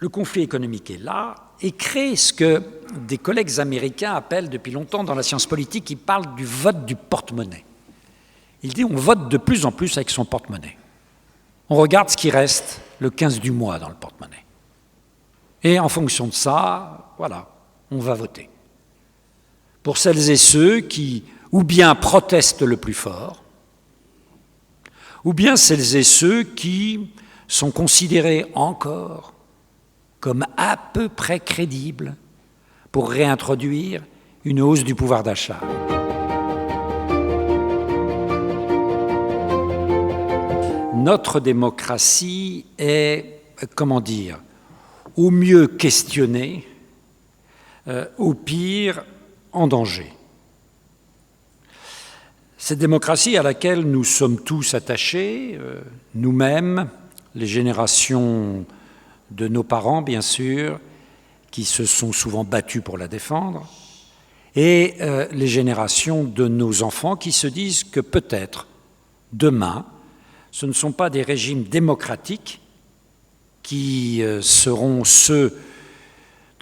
le conflit économique est là et crée ce que des collègues américains appellent depuis longtemps dans la science politique, ils parlent du vote du porte-monnaie. Il dit on vote de plus en plus avec son porte-monnaie. On regarde ce qui reste le 15 du mois dans le porte-monnaie. Et en fonction de ça, voilà, on va voter. Pour celles et ceux qui, ou bien protestent le plus fort, ou bien celles et ceux qui sont considérés encore comme à peu près crédibles pour réintroduire une hausse du pouvoir d'achat. Notre démocratie est, au mieux questionnée, au pire en danger. Cette démocratie à laquelle nous sommes tous attachés, nous-mêmes, les générations de nos parents, bien sûr, qui se sont souvent battus pour la défendre, et les générations de nos enfants qui se disent que peut-être, demain, ce ne sont pas des régimes démocratiques qui seront ceux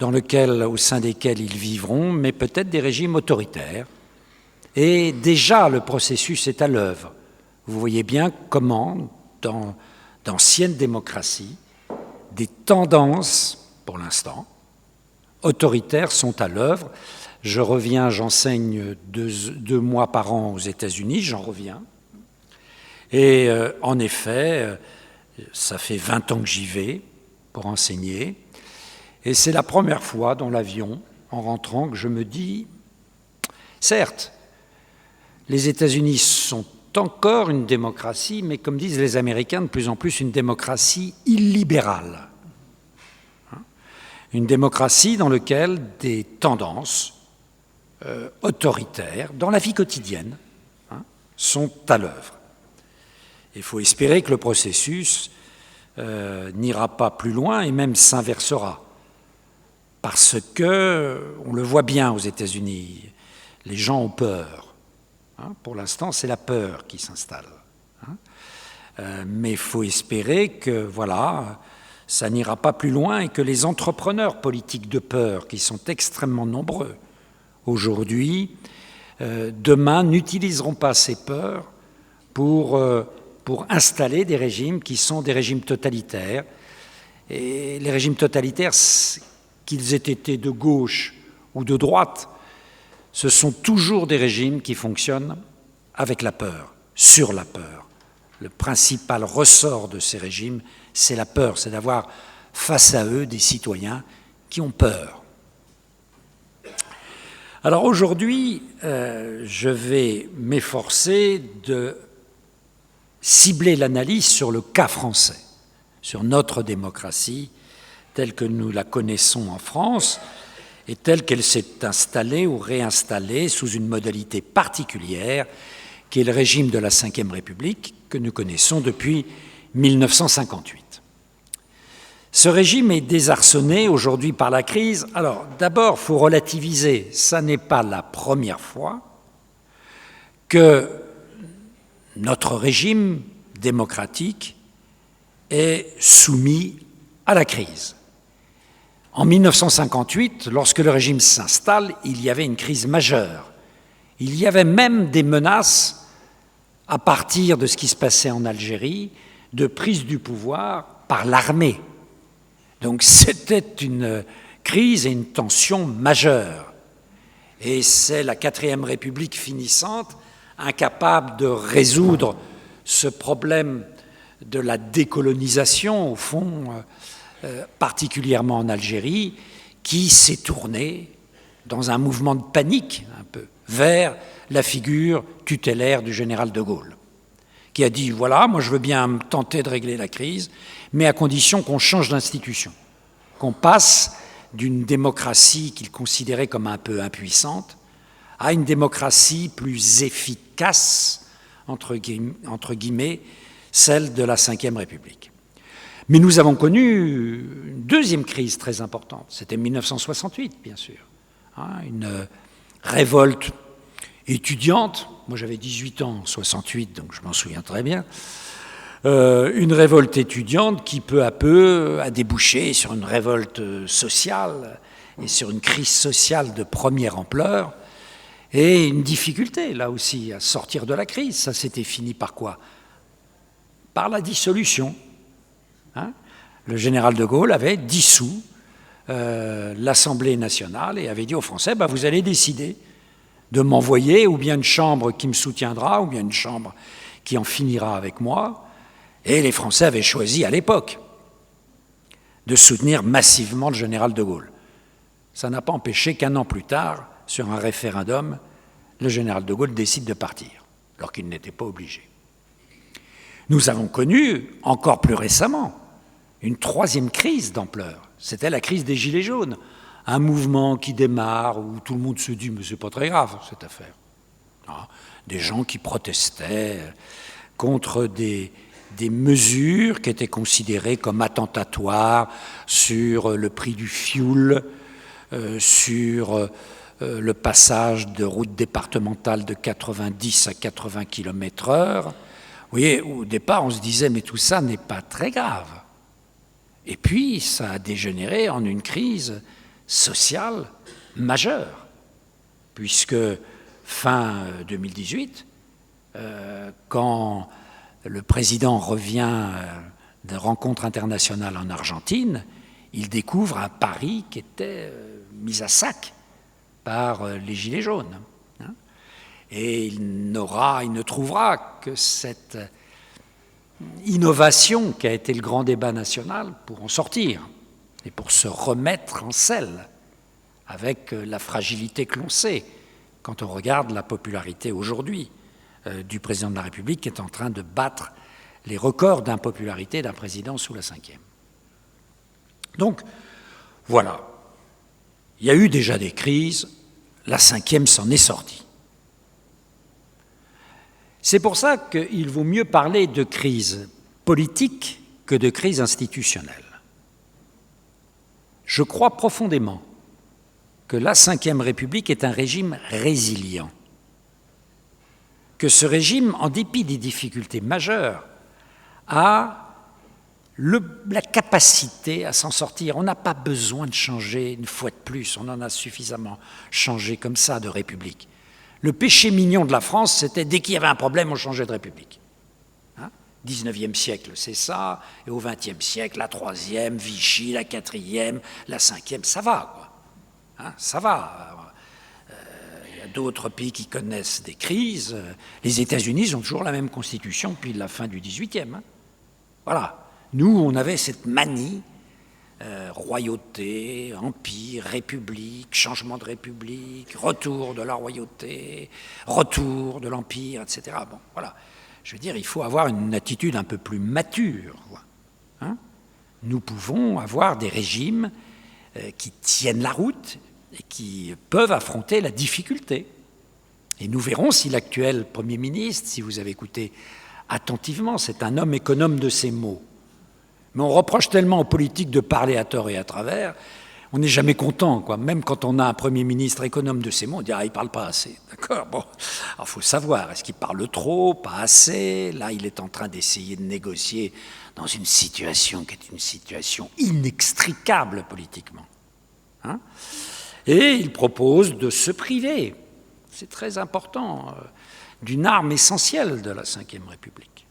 au sein desquels ils vivront, mais peut-être des régimes autoritaires. Et déjà, le processus est à l'œuvre. Vous voyez bien comment, dans d'anciennes démocraties, des tendances, pour l'instant, autoritaires sont à l'œuvre. J'enseigne 2 mois par an aux États-Unis, j'en reviens. Et en effet, ça fait 20 ans que j'y vais pour enseigner. Et c'est la première fois dans l'avion, en rentrant, que je me dis, certes, les États-Unis sont encore une démocratie, mais comme disent les Américains, de plus en plus une démocratie illibérale. Une démocratie dans laquelle des tendances autoritaires, dans la vie quotidienne, sont à l'œuvre. Il faut espérer que le processus n'ira pas plus loin et même s'inversera. Parce que, on le voit bien aux États-Unis, les gens ont peur. Pour l'instant, c'est la peur qui s'installe. Mais il faut espérer que, ça n'ira pas plus loin et que les entrepreneurs politiques de peur, qui sont extrêmement nombreux aujourd'hui, demain n'utiliseront pas ces peurs pour installer des régimes qui sont des régimes totalitaires. Et les régimes totalitaires, qu'ils aient été de gauche ou de droite, ce sont toujours des régimes qui fonctionnent avec la peur, sur la peur. Le principal ressort de ces régimes, c'est la peur, c'est d'avoir face à eux des citoyens qui ont peur. Alors aujourd'hui, je vais m'efforcer de cibler l'analyse sur le cas français, sur notre démocratie telle que nous la connaissons en France, et telle qu'elle s'est installée ou réinstallée sous une modalité particulière, qui est le régime de la Ve République que nous connaissons depuis 1958. Ce régime est désarçonné aujourd'hui par la crise. Alors, d'abord, il faut relativiser. Ça n'est pas la première fois que notre régime démocratique est soumis à la crise. En 1958, lorsque le régime s'installe, il y avait une crise majeure. Il y avait même des menaces, à partir de ce qui se passait en Algérie, de prise du pouvoir par l'armée. Donc c'était une crise et une tension majeure. Et c'est la Quatrième République finissante, incapable de résoudre ce problème de la décolonisation, au fond, particulièrement en Algérie, qui s'est tourné dans un mouvement de panique, un peu, vers la figure tutélaire du général de Gaulle, qui a dit, voilà, moi je veux bien tenter de régler la crise, mais à condition qu'on change d'institution, qu'on passe d'une démocratie qu'il considérait comme un peu impuissante à une démocratie plus efficace, entre guillemets, celle de la Ve République. Mais nous avons connu une deuxième crise très importante, c'était 1968, bien sûr, une révolte étudiante. Moi j'avais 18 ans en 68, donc je m'en souviens très bien, une révolte étudiante qui, peu à peu, a débouché sur une révolte sociale et sur une crise sociale de première ampleur, et une difficulté, là aussi, à sortir de la crise. Ça s'était fini par quoi? Par la dissolution. Le général de Gaulle avait dissous l'Assemblée nationale et avait dit aux Français, vous allez décider de m'envoyer ou bien une chambre qui me soutiendra, ou bien une chambre qui en finira avec moi. Et les Français avaient choisi, à l'époque, de soutenir massivement le général de Gaulle. Ça n'a pas empêché qu'un an plus tard, sur un référendum, le général de Gaulle décide de partir, alors qu'il n'était pas obligé. Nous avons connu, encore plus récemment, une troisième crise d'ampleur. C'était la crise des Gilets jaunes. Un mouvement qui démarre, où tout le monde se dit « mais c'est pas très grave, cette affaire ». Des gens qui protestaient contre des mesures qui étaient considérées comme attentatoires sur le prix du fioul, sur le passage de routes départementales de 90 à 80 km/h. Vous voyez, au départ, on se disait « mais tout ça n'est pas très grave ». Et puis, ça a dégénéré en une crise sociale majeure, puisque fin 2018, quand le président revient de rencontres internationales en Argentine, il découvre un Paris qui était mis à sac par les Gilets jaunes. Et il ne trouvera que cette innovation qui a été le grand débat national pour en sortir et pour se remettre en selle avec la fragilité que l'on sait quand on regarde la popularité aujourd'hui du président de la République qui est en train de battre les records d'impopularité d'un président sous la Ve. Donc, voilà. Il y a eu déjà des crises, la Ve s'en est sortie. C'est pour ça qu'il vaut mieux parler de crise politique que de crise institutionnelle. Je crois profondément que la Ve République est un régime résilient, que ce régime, en dépit des difficultés majeures, a la capacité à s'en sortir. On n'a pas besoin de changer une fois de plus, on en a suffisamment changé comme ça de République. Le péché mignon de la France, c'était dès qu'il y avait un problème, on changeait de République. 19e siècle, c'est ça, et au 20e siècle, la 3e, Vichy, la 4e, la 5e, ça va, quoi. Ça va. Il y a d'autres pays qui connaissent des crises. Les États-Unis ont toujours la même constitution depuis la fin du 18e. Voilà. Nous, on avait cette manie, royauté, empire, république, changement de république, retour de la royauté, retour de l'empire, etc. Bon, voilà. Je veux dire, il faut avoir une attitude un peu plus mature. Nous pouvons avoir des régimes qui tiennent la route et qui peuvent affronter la difficulté. Et nous verrons si l'actuel Premier ministre, si vous avez écouté attentivement, c'est un homme économe de ses mots. Mais on reproche tellement aux politiques de parler à tort et à travers, on n'est jamais content, quoi. Même quand on a un Premier ministre économe de ses mots, on dit « ah, il ne parle pas assez ». D'accord, bon. Alors, il faut savoir, est-ce qu'il parle trop, pas assez? Là, il est en train d'essayer de négocier dans une situation qui est une situation inextricable politiquement. Et il propose de se priver, c'est très important, d'une arme essentielle de la Ve République,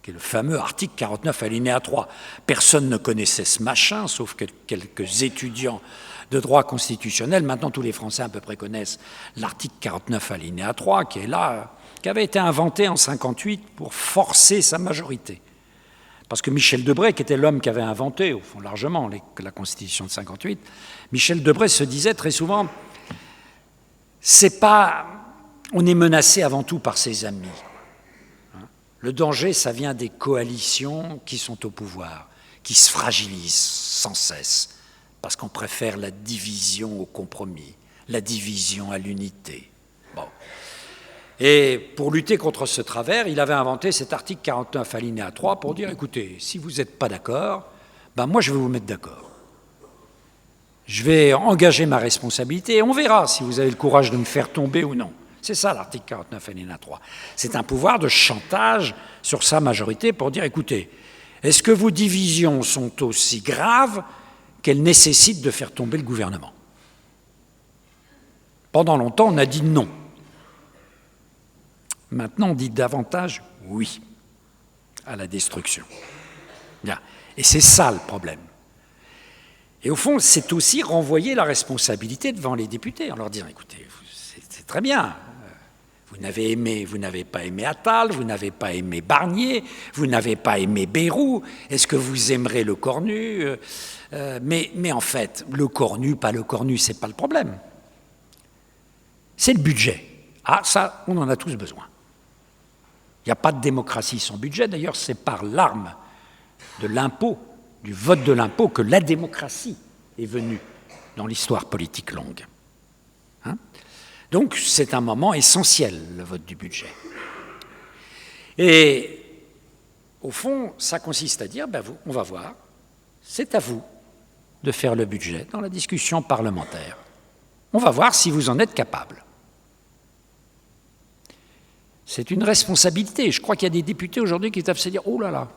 qui est le fameux article 49 alinéa 3. Personne ne connaissait ce machin, sauf que quelques étudiants de droit constitutionnel. Maintenant, tous les Français à peu près connaissent l'article 49 alinéa 3, qui est là, qui avait été inventé en 1958 pour forcer sa majorité. Parce que Michel Debré, qui était l'homme qui avait inventé, au fond largement, la Constitution de 1958, Michel Debré se disait très souvent, on est menacé avant tout par ses amis. Le danger, ça vient des coalitions qui sont au pouvoir, qui se fragilisent sans cesse, parce qu'on préfère la division au compromis, la division à l'unité. Bon. Et pour lutter contre ce travers, il avait inventé cet article 49 alinéa 3 pour dire, écoutez, si vous n'êtes pas d'accord, moi je vais vous mettre d'accord. Je vais engager ma responsabilité et on verra si vous avez le courage de me faire tomber ou non. C'est ça l'article 49 alinéa 3. C'est un pouvoir de chantage sur sa majorité pour dire, écoutez, est-ce que vos divisions sont aussi graves qu'elles nécessitent de faire tomber le gouvernement? Pendant longtemps, on a dit non. Maintenant, on dit davantage oui à la destruction. Bien. Et c'est ça le problème. Et au fond, c'est aussi renvoyer la responsabilité devant les députés en leur disant, écoutez, c'est très bien, vous n'avez pas aimé Attal, vous n'avez pas aimé Barnier, vous n'avez pas aimé Bayrou, est-ce que vous aimerez le Cornu? Mais en fait, le Cornu, pas le Cornu, c'est pas le problème. C'est le budget. Ah, ça, on en a tous besoin. Il n'y a pas de démocratie sans budget, d'ailleurs, c'est par l'arme de l'impôt, du vote de l'impôt, que la démocratie est venue dans l'histoire politique longue. Hein? Donc, c'est un moment essentiel, le vote du budget. Et, au fond, ça consiste à dire, on va voir, c'est à vous de faire le budget dans la discussion parlementaire. On va voir si vous en êtes capable. C'est une responsabilité. Je crois qu'il y a des députés aujourd'hui qui doivent se dire « Oh là là,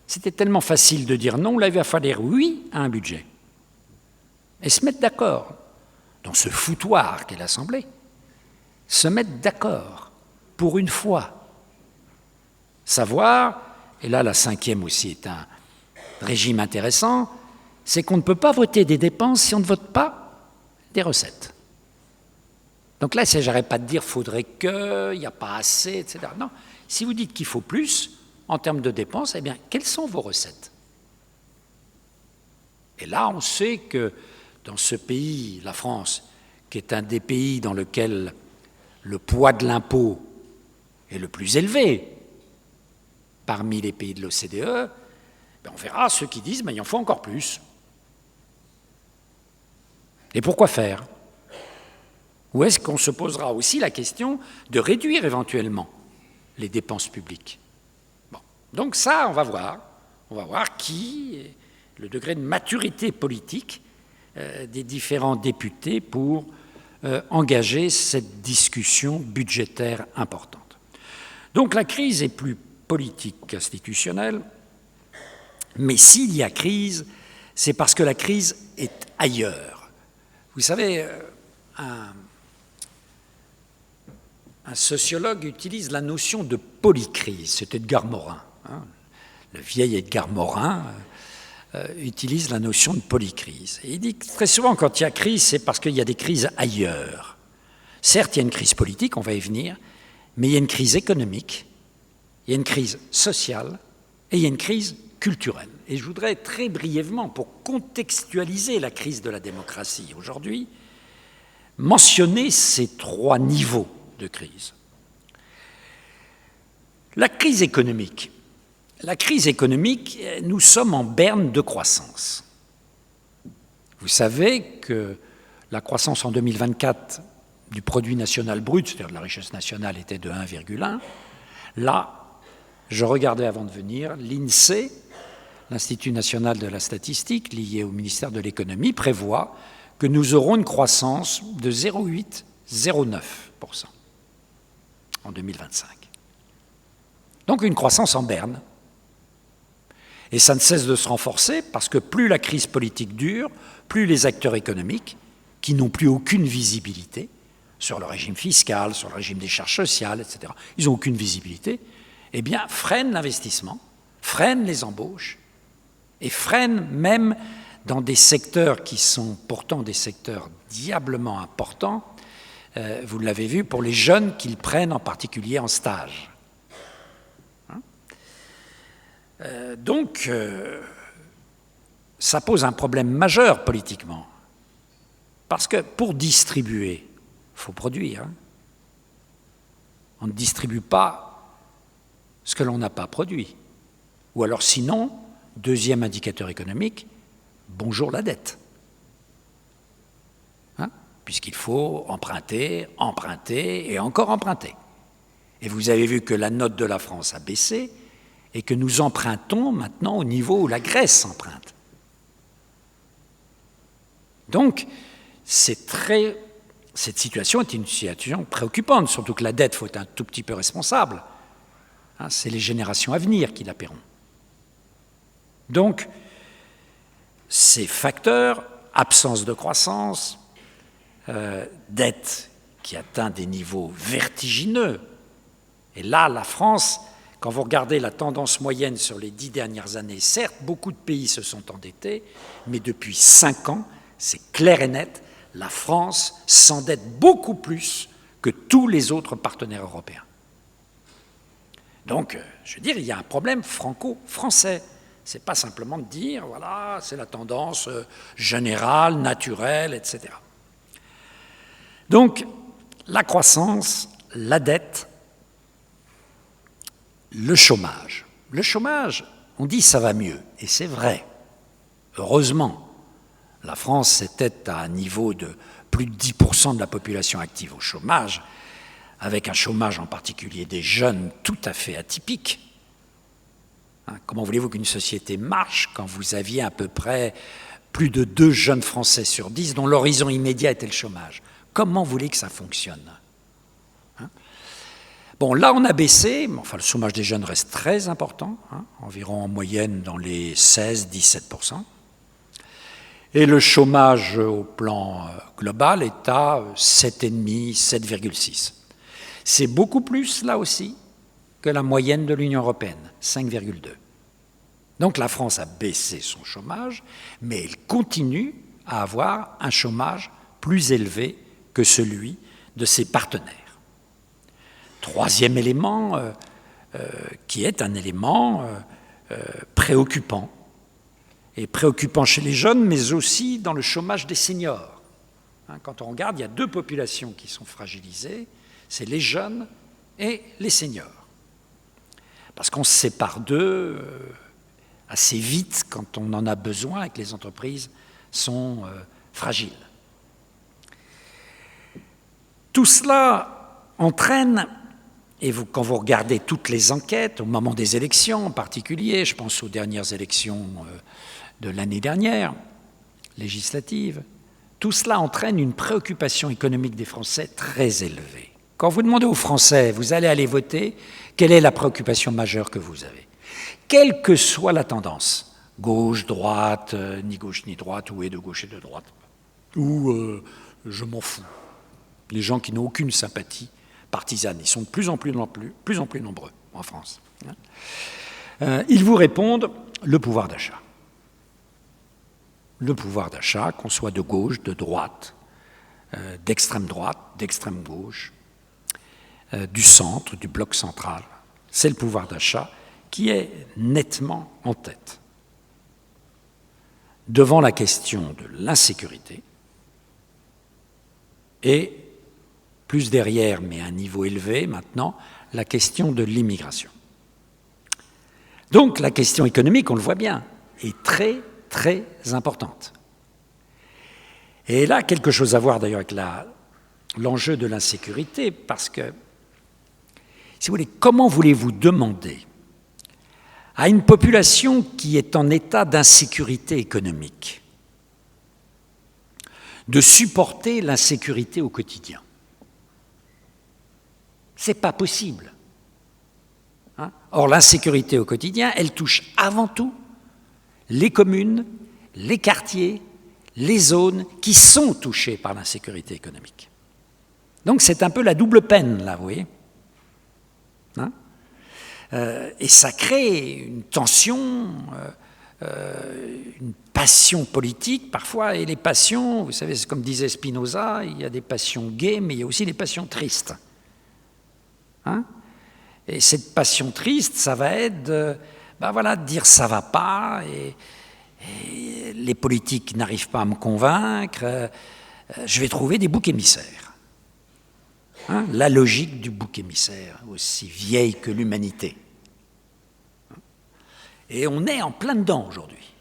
c'était tellement facile de dire non, là il va falloir oui à un budget. » Et se mettre d'accord dans ce foutoir qu'est l'Assemblée, se mettre d'accord pour une fois. Savoir, et là la cinquième aussi est un régime intéressant, c'est qu'on ne peut pas voter des dépenses si on ne vote pas des recettes. Donc là, il ne s'agirait pas de dire « faudrait que », « il n'y a pas assez », etc. Non, si vous dites qu'il faut plus en termes de dépenses, eh bien, quelles sont vos recettes? Et là, on sait que dans ce pays, la France, qui est un des pays dans lequel le poids de l'impôt est le plus élevé parmi les pays de l'OCDE, on verra ceux qui disent « il en faut encore plus ». Et pourquoi faire? Ou est-ce qu'on se posera aussi la question de réduire éventuellement les dépenses publiques? Bon. Donc ça, on va voir. On va voir le degré de maturité politique des différents députés pour engager cette discussion budgétaire importante. Donc la crise est plus politique qu'institutionnelle, mais s'il y a crise, c'est parce que la crise est ailleurs. Vous savez, un sociologue utilise la notion de polycrise, c'est Edgar Morin. Hein, le vieil Edgar Morin utilise la notion de polycrise. Et il dit que très souvent, quand il y a crise, c'est parce qu'il y a des crises ailleurs. Certes, il y a une crise politique, on va y venir, mais il y a une crise économique, il y a une crise sociale et il y a une crise culturelle. Et je voudrais très brièvement, pour contextualiser la crise de la démocratie aujourd'hui, mentionner ces trois niveaux de crise. La crise économique, nous sommes en berne de croissance. Vous savez que la croissance en 2024 du produit national brut, c'est-à-dire de la richesse nationale, était de 1,1. Là, je regardais avant de venir, l'INSEE, l'Institut national de la statistique, lié au ministère de l'économie, prévoit que nous aurons une croissance de 0,8-0,9% en 2025. Donc une croissance en berne. Et ça ne cesse de se renforcer parce que plus la crise politique dure, plus les acteurs économiques, qui n'ont plus aucune visibilité sur le régime fiscal, sur le régime des charges sociales, etc., ils n'ont aucune visibilité, eh bien freinent l'investissement, freinent les embauches et freinent même dans des secteurs qui sont pourtant des secteurs diablement importants. Vous l'avez vu, pour les jeunes qu'ils prennent en particulier en stage. Donc, ça pose un problème majeur politiquement. Parce que pour distribuer, il faut produire. On ne distribue pas ce que l'on n'a pas produit. Ou alors sinon, deuxième indicateur économique, bonjour la dette. Puisqu'il faut emprunter, emprunter et encore emprunter. Et vous avez vu que la note de la France a baissé et que nous empruntons maintenant au niveau où la Grèce emprunte. Donc, c'est Cette situation est une situation préoccupante, surtout que la dette, il faut être un tout petit peu responsable. C'est les générations à venir qui la paieront. Donc, ces facteurs, absence de croissance, dette qui atteint des niveaux vertigineux, et là, la France, quand vous regardez la tendance moyenne sur les 10 dernières années, certes, beaucoup de pays se sont endettés, mais depuis 5 ans, c'est clair et net, la France s'endette beaucoup plus que tous les autres partenaires européens. Donc, je veux dire, il y a un problème franco-français. Ce n'est pas simplement de dire, voilà, c'est la tendance générale, naturelle, etc. Donc, la croissance, la dette, le chômage. Le chômage, on dit ça va mieux, et c'est vrai. Heureusement, la France était à un niveau de plus de 10% de la population active au chômage, avec un chômage en particulier des jeunes tout à fait atypique. Comment voulez-vous qu'une société marche quand vous aviez à peu près plus de 2 jeunes Français sur 10 dont l'horizon immédiat était le chômage? Comment voulez que ça fonctionne? Bon, là, on a baissé, mais enfin, le chômage des jeunes reste très important, environ en moyenne dans les 16-17%. Et le chômage au plan global est à 7,5, 7,6. C'est beaucoup plus, là aussi, que la moyenne de l'Union européenne, 5,2. Donc la France a baissé son chômage, mais elle continue à avoir un chômage plus élevé que celui de ses partenaires. Troisième élément, qui est un élément préoccupant, et préoccupant chez les jeunes, mais aussi dans le chômage des seniors. Quand on regarde, il y a 2 populations qui sont fragilisées, c'est les jeunes et les seniors. Parce qu'on se sépare d'eux assez vite quand on en a besoin et que les entreprises sont fragiles. Tout cela entraîne, et quand vous regardez toutes les enquêtes, au moment des élections en particulier, je pense aux dernières élections de l'année dernière, législatives, tout cela entraîne une préoccupation économique des Français très élevée. Quand vous demandez aux Français, vous allez aller voter, quelle est la préoccupation majeure que vous avez? Quelle que soit la tendance, gauche, droite, ni gauche ni droite, ou est de gauche et de droite, ou je m'en fous. Les gens qui n'ont aucune sympathie partisane, ils sont de plus en plus nombreux en France. Ils vous répondent le pouvoir d'achat. Le pouvoir d'achat, qu'on soit de gauche, de droite, d'extrême droite, d'extrême gauche, du centre, du bloc central, c'est le pouvoir d'achat qui est nettement en tête. Devant la question de l'insécurité et, plus derrière, mais à un niveau élevé maintenant, la question de l'immigration. Donc la question économique, on le voit bien, est très, très importante. Et là, quelque chose à voir d'ailleurs avec l'enjeu de l'insécurité, parce que, si vous voulez, comment voulez-vous demander à une population qui est en état d'insécurité économique de supporter l'insécurité au quotidien? Ce n'est pas possible. Or, l'insécurité au quotidien, elle touche avant tout les communes, les quartiers, les zones qui sont touchées par l'insécurité économique. Donc c'est un peu la double peine, là, vous voyez. Et ça crée une tension, une passion politique parfois, et les passions, vous savez, c'est comme disait Spinoza, il y a des passions gaies, mais il y a aussi des passions tristes. Et cette passion triste, ça va être de dire ça va pas, et les politiques n'arrivent pas à me convaincre, je vais trouver des boucs émissaires. La logique du bouc émissaire, aussi vieille que l'humanité. Et on est en plein dedans aujourd'hui,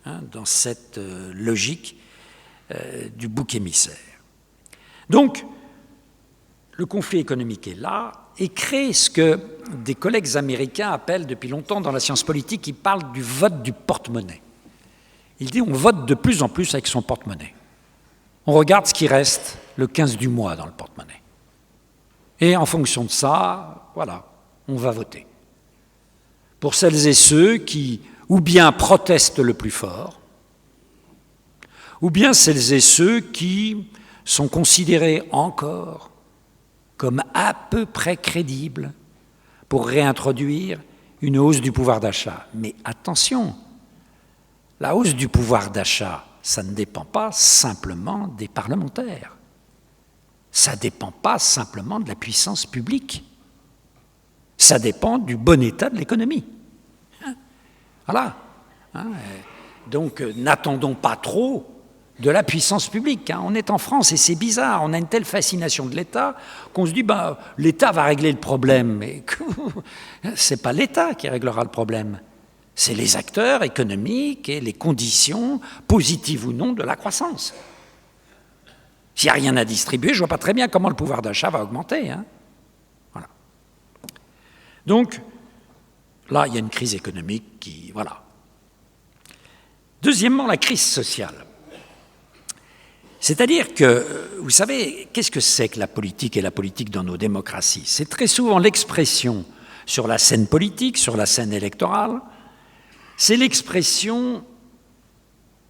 dans cette logique du bouc émissaire. Donc, le conflit économique est là et crée ce que des collègues américains appellent depuis longtemps dans la science politique, ils parlent du vote du porte-monnaie. Ils disent on vote de plus en plus avec son porte-monnaie. On regarde ce qui reste le 15 du mois dans le porte-monnaie. Et en fonction de ça, voilà, on va voter. Pour celles et ceux qui, ou bien protestent le plus fort, ou bien celles et ceux qui sont considérés encore comme à peu près crédibles pour réintroduire une hausse du pouvoir d'achat. Mais attention, la hausse du pouvoir d'achat, ça ne dépend pas simplement des parlementaires. Ça ne dépend pas simplement de la puissance publique. Ça dépend du bon état de l'économie. Voilà. Donc, n'attendons pas trop de la puissance publique. On est en France et c'est bizarre. On a une telle fascination de l'État qu'on se dit l'État va régler le problème. Mais ce n'est pas l'État qui réglera le problème. C'est les acteurs économiques et les conditions, positives ou non, de la croissance. S'il n'y a rien à distribuer, je ne vois pas très bien comment le pouvoir d'achat va augmenter. Voilà. Donc, là, il y a une crise économique qui... Voilà. Deuxièmement, la crise sociale. C'est-à-dire que, vous savez, qu'est-ce que c'est que la politique et la politique dans nos démocraties? C'est très souvent l'expression sur la scène politique, sur la scène électorale, c'est l'expression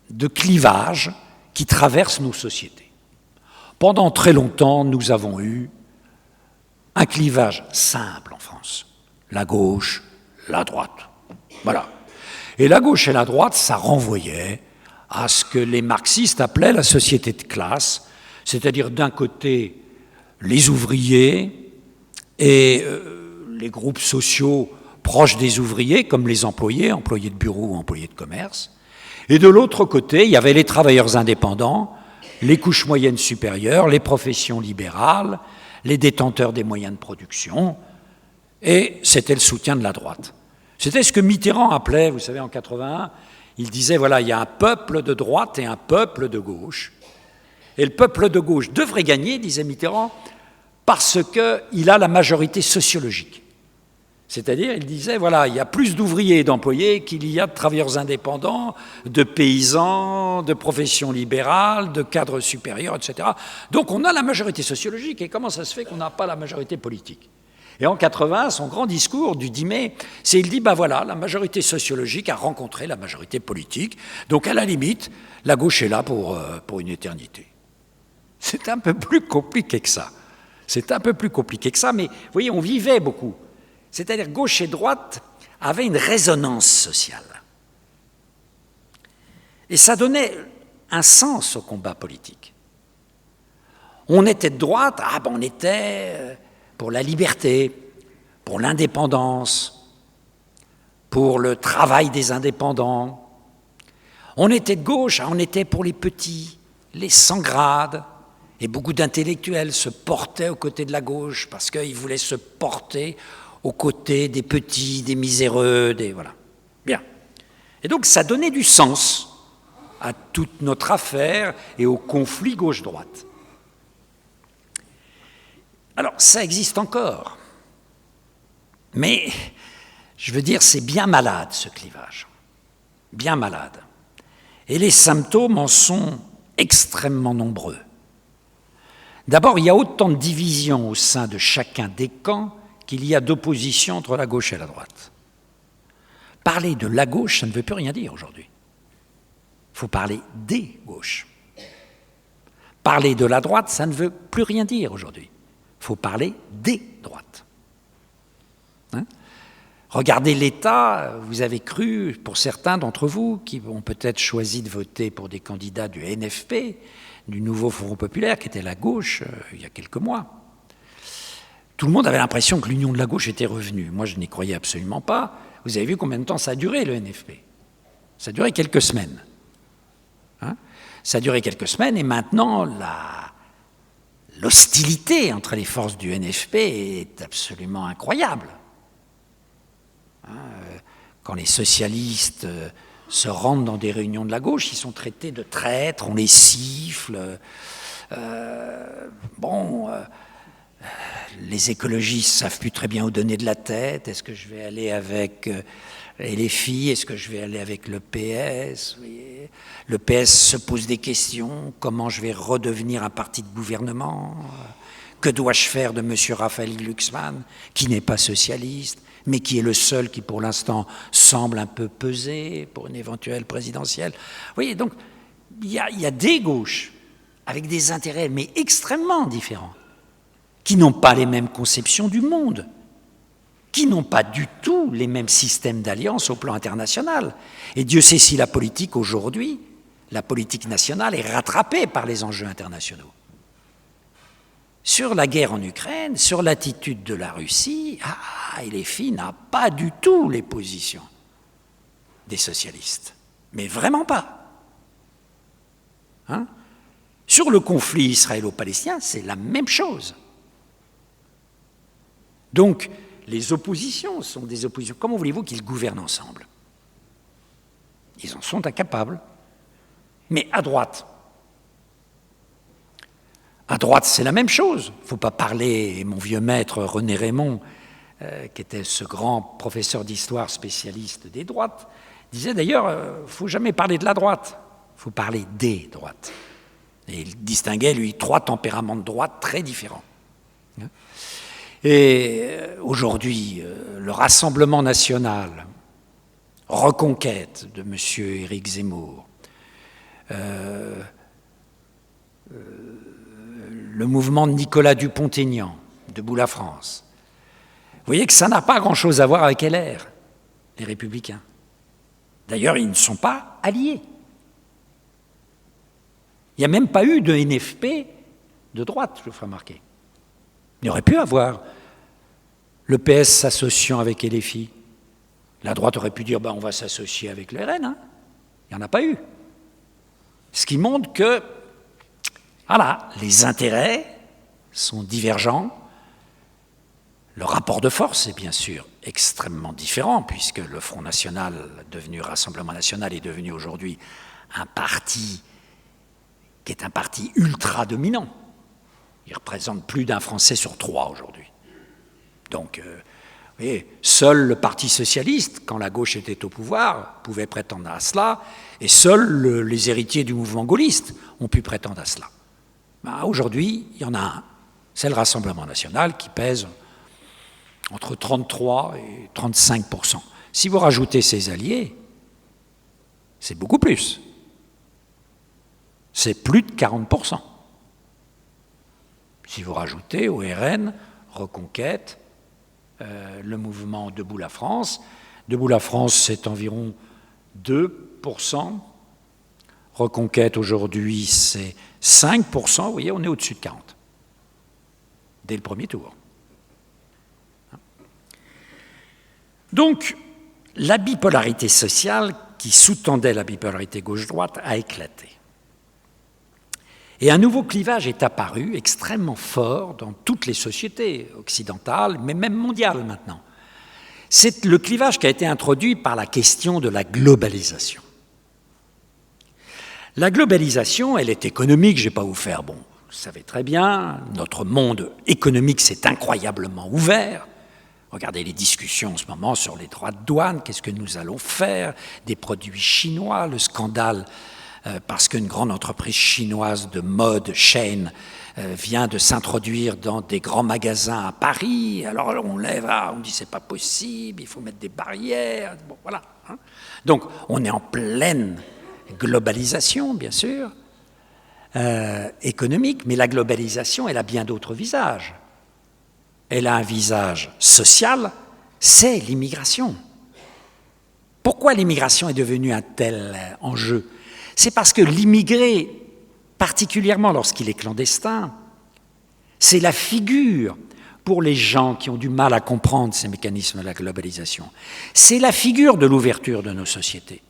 de clivages qui traversent nos sociétés. Pendant très longtemps, nous avons eu un clivage simple en France. La gauche, la droite. Voilà. Et la gauche et la droite, ça renvoyait à ce que les marxistes appelaient la société de classe, c'est-à-dire d'un côté les ouvriers et les groupes sociaux proches des ouvriers, comme les employés, employés de bureau ou employés de commerce, et de l'autre côté, il y avait les travailleurs indépendants, les couches moyennes supérieures, les professions libérales, les détenteurs des moyens de production, et c'était le soutien de la droite. C'était ce que Mitterrand appelait, vous savez, en 81, il disait, voilà, il y a un peuple de droite et un peuple de gauche. Et le peuple de gauche devrait gagner, disait Mitterrand, parce qu'il a la majorité sociologique. C'est-à-dire, il disait, voilà, il y a plus d'ouvriers et d'employés qu'il y a de travailleurs indépendants, de paysans, de professions libérales, de cadres supérieurs, etc. Donc on a la majorité sociologique. Et comment ça se fait qu'on n'a pas la majorité politique? Et en 80, son grand discours du 10 mai, c'est il dit, voilà, la majorité sociologique a rencontré la majorité politique, donc à la limite, la gauche est là pour une éternité. C'est un peu plus compliqué que ça. C'est un peu plus compliqué que ça, mais vous voyez, on vivait beaucoup. C'est-à-dire gauche et droite avaient une résonance sociale. Et ça donnait un sens au combat politique. On était de droite, on était pour la liberté, pour l'indépendance, pour le travail des indépendants. On était de gauche, on était pour les petits, les sans grade. Et beaucoup d'intellectuels se portaient aux côtés de la gauche parce qu'ils voulaient se porter aux côtés des petits, des miséreux, voilà. Bien. Et donc ça donnait du sens à toute notre affaire et au conflit gauche-droite. Alors, ça existe encore. Mais, je veux dire, c'est bien malade, ce clivage. Bien malade. Et les symptômes en sont extrêmement nombreux. D'abord, il y a autant de divisions au sein de chacun des camps qu'il y a d'opposition entre la gauche et la droite. Parler de la gauche, ça ne veut plus rien dire aujourd'hui. Il faut parler des gauches. Parler de la droite, ça ne veut plus rien dire aujourd'hui. Il faut parler des droites. Regardez l'État, vous avez cru, pour certains d'entre vous, qui ont peut-être choisi de voter pour des candidats du NFP, du nouveau Front populaire, qui était la gauche, il y a quelques mois. Tout le monde avait l'impression que l'union de la gauche était revenue. Moi, je n'y croyais absolument pas. Vous avez vu combien de temps ça a duré, le NFP? Ça a duré quelques semaines. Ça a duré quelques semaines, et maintenant, l'hostilité entre les forces du NFP est absolument incroyable. Quand les socialistes se rendent dans des réunions de la gauche, ils sont traités de traîtres, on les siffle. Les écologistes savent plus très bien où donner de la tête. Est-ce que je vais aller avec LFI? Est-ce que je vais aller avec le PS? Le PS se pose des questions. Comment je vais redevenir un parti de gouvernement? Que dois-je faire de M. Raphaël Glucksmann, qui n'est pas socialiste, mais qui est le seul qui, pour l'instant, semble un peu peser pour une éventuelle présidentielle? Vous voyez, donc, il y a des gauches avec des intérêts, mais extrêmement différents, qui n'ont pas les mêmes conceptions du monde, qui n'ont pas du tout les mêmes systèmes d'alliance au plan international. Et Dieu sait si la politique aujourd'hui, la politique nationale, est rattrapée par les enjeux internationaux. Sur la guerre en Ukraine, sur l'attitude de la Russie, LFI n'a pas du tout les positions des socialistes. Mais vraiment pas. Hein? Sur le conflit israélo-palestinien, c'est la même chose. Donc, les oppositions sont des oppositions. Comment voulez-vous qu'ils gouvernent ensemble? Ils en sont incapables. Mais à droite, c'est la même chose. Il ne faut pas parler, mon vieux maître René Raymond, qui était ce grand professeur d'histoire spécialiste des droites, disait d'ailleurs, il ne faut jamais parler de la droite, il faut parler des droites. Et il distinguait, lui, 3 tempéraments de droite très différents. Et aujourd'hui, le Rassemblement national, Reconquête de M. Éric Zemmour, le mouvement de Nicolas Dupont-Aignan, Debout la France. Vous voyez que ça n'a pas grand-chose à voir avec LR, les Républicains. D'ailleurs, ils ne sont pas alliés. Il n'y a même pas eu de NFP de droite, je vous ferai remarquer. Il y aurait pu avoir le PS s'associant avec LFI. La droite aurait pu dire on va s'associer avec le RN. Hein. Il n'y en a pas eu. Ce qui montre que voilà, les intérêts sont divergents. Le rapport de force est bien sûr extrêmement différent, puisque le Front National, devenu Rassemblement National, est devenu aujourd'hui un parti qui est un parti ultra dominant. Il représente plus d'1 Français sur 3 aujourd'hui. Donc, vous voyez, seul le Parti socialiste, quand la gauche était au pouvoir, pouvait prétendre à cela, et seuls les héritiers du mouvement gaulliste ont pu prétendre à cela. Aujourd'hui, il y en a un, c'est le Rassemblement national qui pèse entre 33 et 35%. Si vous rajoutez ses alliés, c'est beaucoup plus. C'est plus de 40%. Si vous rajoutez au RN, Reconquête, le mouvement Debout la France. Debout la France, c'est environ 2%. Reconquête, aujourd'hui, c'est 5%. Vous voyez, on est au-dessus de 40%. Dès le premier tour. Donc, la bipolarité sociale qui sous-tendait la bipolarité gauche-droite a éclaté. Et un nouveau clivage est apparu extrêmement fort dans toutes les sociétés occidentales, mais même mondiales maintenant. C'est le clivage qui a été introduit par la question de la globalisation. La globalisation, elle est économique, je ne vais pas vous faire, vous savez très bien, notre monde économique s'est incroyablement ouvert. Regardez les discussions en ce moment sur les droits de douane, qu'est-ce que nous allons faire, des produits chinois, le scandale parce qu'une grande entreprise chinoise de mode, Shein, vient de s'introduire dans des grands magasins à Paris. Alors on lève, on dit c'est pas possible, il faut mettre des barrières. Bon, voilà. Hein. Donc on est en pleine globalisation, bien sûr, économique, mais la globalisation, elle a bien d'autres visages. Elle a un visage social, c'est l'immigration. Pourquoi l'immigration est devenue un tel enjeu ? C'est parce que l'immigré, particulièrement lorsqu'il est clandestin, c'est la figure, pour les gens qui ont du mal à comprendre ces mécanismes de la globalisation, c'est la figure de l'ouverture de nos sociétés.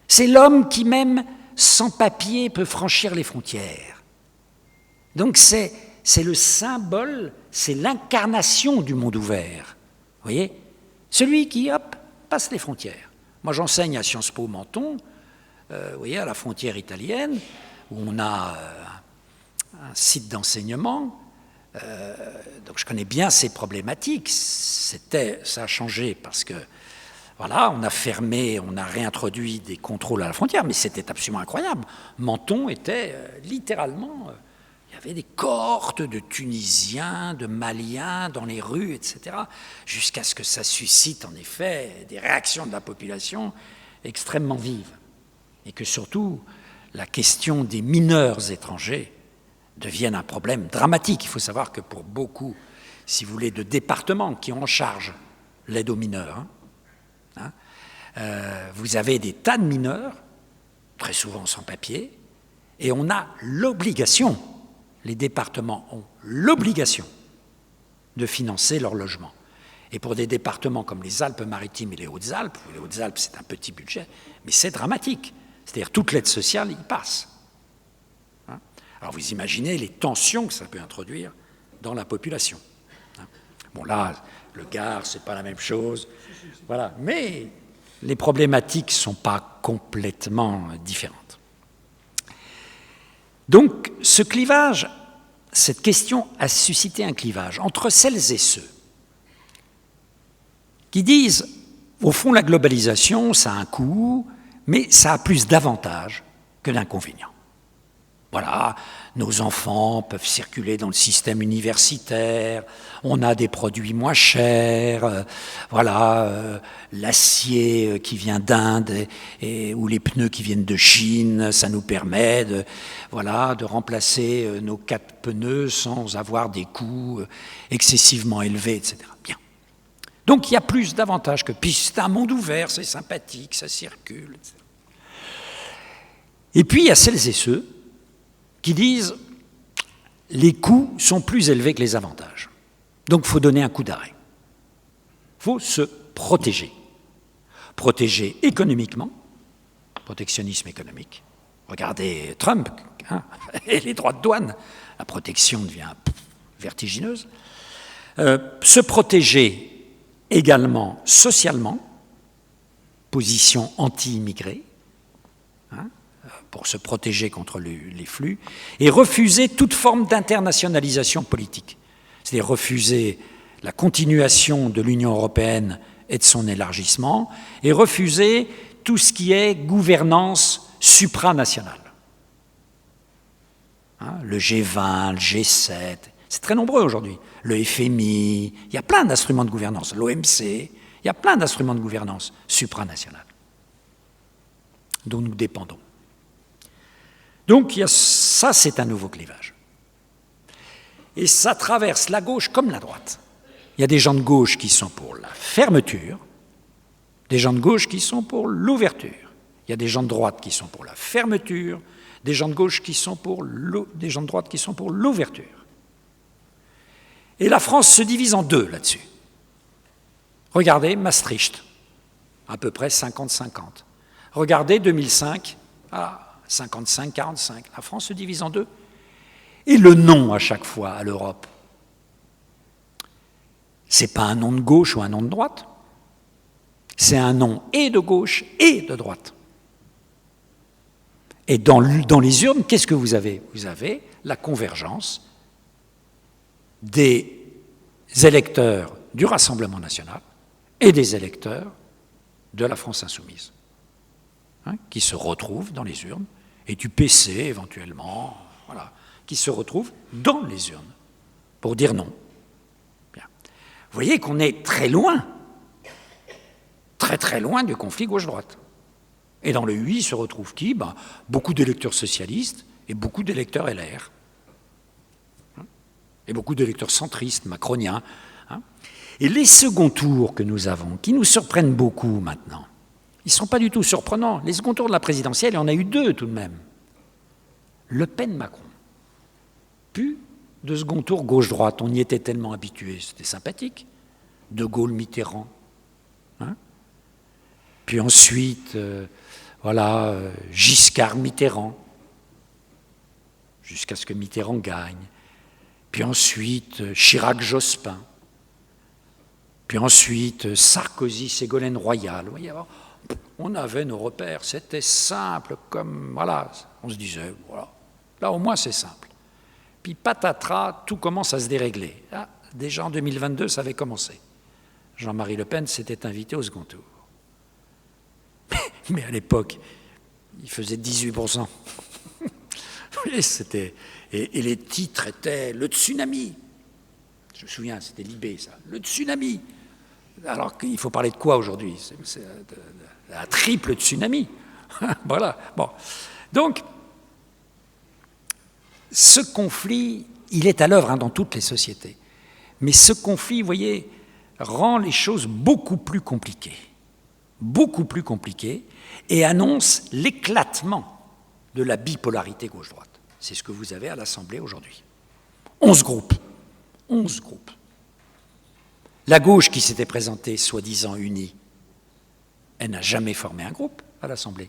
C'est l'homme qui, même sans papier, peut franchir les frontières. Donc c'est le symbole, c'est l'incarnation du monde ouvert. Vous voyez ? Celui qui, hop, passe les frontières. Moi, j'enseigne à Sciences Po Menton, vous voyez, à la frontière italienne, où on a un site d'enseignement. Donc je connais bien ces problématiques. Ça a changé parce que, voilà, on a fermé, on a réintroduit des contrôles à la frontière, mais c'était absolument incroyable. Menton était littéralement... il y avait des cohortes de Tunisiens, de Maliens dans les rues, etc., jusqu'à ce que ça suscite, en effet, des réactions de la population extrêmement vives. Et que surtout, la question des mineurs étrangers devienne un problème dramatique. Il faut savoir que pour beaucoup, si vous voulez, de départements qui ont en charge l'aide aux mineurs, vous avez des tas de mineurs, très souvent sans papier, et on a l'obligation, les départements ont l'obligation de financer leur logement. Et pour des départements comme les Alpes-Maritimes et les Hautes-Alpes c'est un petit budget, mais c'est dramatique. C'est-à-dire toute l'aide sociale y passe. Alors vous imaginez les tensions que ça peut introduire dans la population. Bon là, le Gard, c'est pas la même chose, voilà. Mais les problématiques ne sont pas complètement différentes. Donc ce clivage, cette question a suscité un clivage entre celles et ceux qui disent, au fond, la globalisation, ça a un coût, mais ça a plus d'avantages que d'inconvénients. Voilà, nos enfants peuvent circuler dans le système universitaire, on a des produits moins chers, l'acier qui vient d'Inde ou les pneus qui viennent de Chine, ça nous permet de remplacer nos 4 pneus sans avoir des coûts excessivement élevés, etc. Bien. Donc il y a plus d'avantages que... Puis c'est un monde ouvert, c'est sympathique, ça circule, etc. Et puis il y a celles et ceux qui disent les coûts sont plus élevés que les avantages. Donc il faut donner un coup d'arrêt. Il faut se protéger. Protéger économiquement, protectionnisme économique. Regardez Trump et les droits de douane. La protection devient vertigineuse. Se protéger également socialement, position anti-immigrée, pour se protéger contre les flux, et refuser toute forme d'internationalisation politique. C'est-à-dire refuser la continuation de l'Union européenne et de son élargissement, et refuser tout ce qui est gouvernance supranationale. Le G20, le G7, c'est très nombreux aujourd'hui. Le FMI, il y a plein d'instruments de gouvernance, l'OMC, il y a plein d'instruments de gouvernance supranationale dont nous dépendons. Donc ça, c'est un nouveau clivage. Et ça traverse la gauche comme la droite. Il y a des gens de gauche qui sont pour la fermeture, des gens de gauche qui sont pour l'ouverture. Il y a des gens de droite qui sont pour la fermeture, des gens de gauche qui sont des gens de droite qui sont pour l'ouverture. Et la France se divise en deux là-dessus. Regardez Maastricht, à peu près 50-50. Regardez 2005, 55-45. La France se divise en deux. Et le non à chaque fois à l'Europe, c'est pas un non de gauche ou un non de droite. C'est un non et de gauche et de droite. Et dans les urnes, qu'est-ce que vous avez? Vous avez la convergence des électeurs du Rassemblement national et des électeurs de la France insoumise, qui se retrouvent dans les urnes, et du PC éventuellement, qui se retrouvent dans les urnes pour dire non. Bien. Vous voyez qu'on est très loin, très très loin du conflit gauche-droite. Et dans le UI se retrouvent qui? Beaucoup d'électeurs socialistes et beaucoup d'électeurs LR. Et beaucoup d'électeurs centristes, macroniens. Et les seconds tours que nous avons, qui nous surprennent beaucoup maintenant, ils ne sont pas du tout surprenants. Les seconds tours de la présidentielle, il y en a eu 2 tout de même. Le Pen-Macron. Puis, de second tour gauche-droite, on y était tellement habitué, c'était sympathique. De Gaulle-Mitterrand. Puis ensuite, Giscard-Mitterrand, jusqu'à ce que Mitterrand gagne. Puis ensuite, Chirac-Jospin. Puis ensuite, Sarkozy-Ségolène Royal. Vous voyez, on avait nos repères, c'était simple, on se disait, là au moins c'est simple. puis patatras, tout commence à se dérégler. Ah, déjà en 2022, ça avait commencé. Jean-Marie Le Pen s'était invité au second tour. Mais à l'époque, il faisait 18%. Oui, c'était... Et les titres étaient « Le tsunami ». Je me souviens, c'était Libé, ça. « Le tsunami ». Alors qu'il faut parler de quoi aujourd'hui? C'est un triple tsunami. Voilà. Bon. Donc, ce conflit, il est à l'œuvre dans toutes les sociétés. Mais ce conflit, vous voyez, rend les choses beaucoup plus compliquées, et annonce l'éclatement de la bipolarité gauche-droite. C'est ce que vous avez à l'Assemblée aujourd'hui. 11 groupes. 11 groupes. La gauche qui s'était présentée, soi-disant unie, elle n'a jamais formé un groupe à l'Assemblée.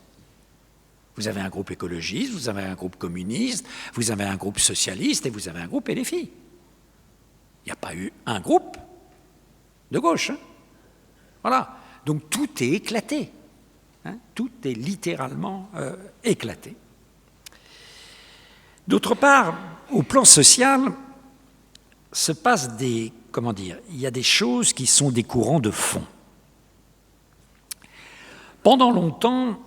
Vous avez un groupe écologiste, vous avez un groupe communiste, vous avez un groupe socialiste et vous avez un groupe LFI. Il n'y a pas eu un groupe de gauche. Hein. Voilà. Donc tout est éclaté. Hein. Tout est littéralement éclaté. D'autre part, au plan social, se passent il y a des choses qui sont des courants de fond. Pendant longtemps,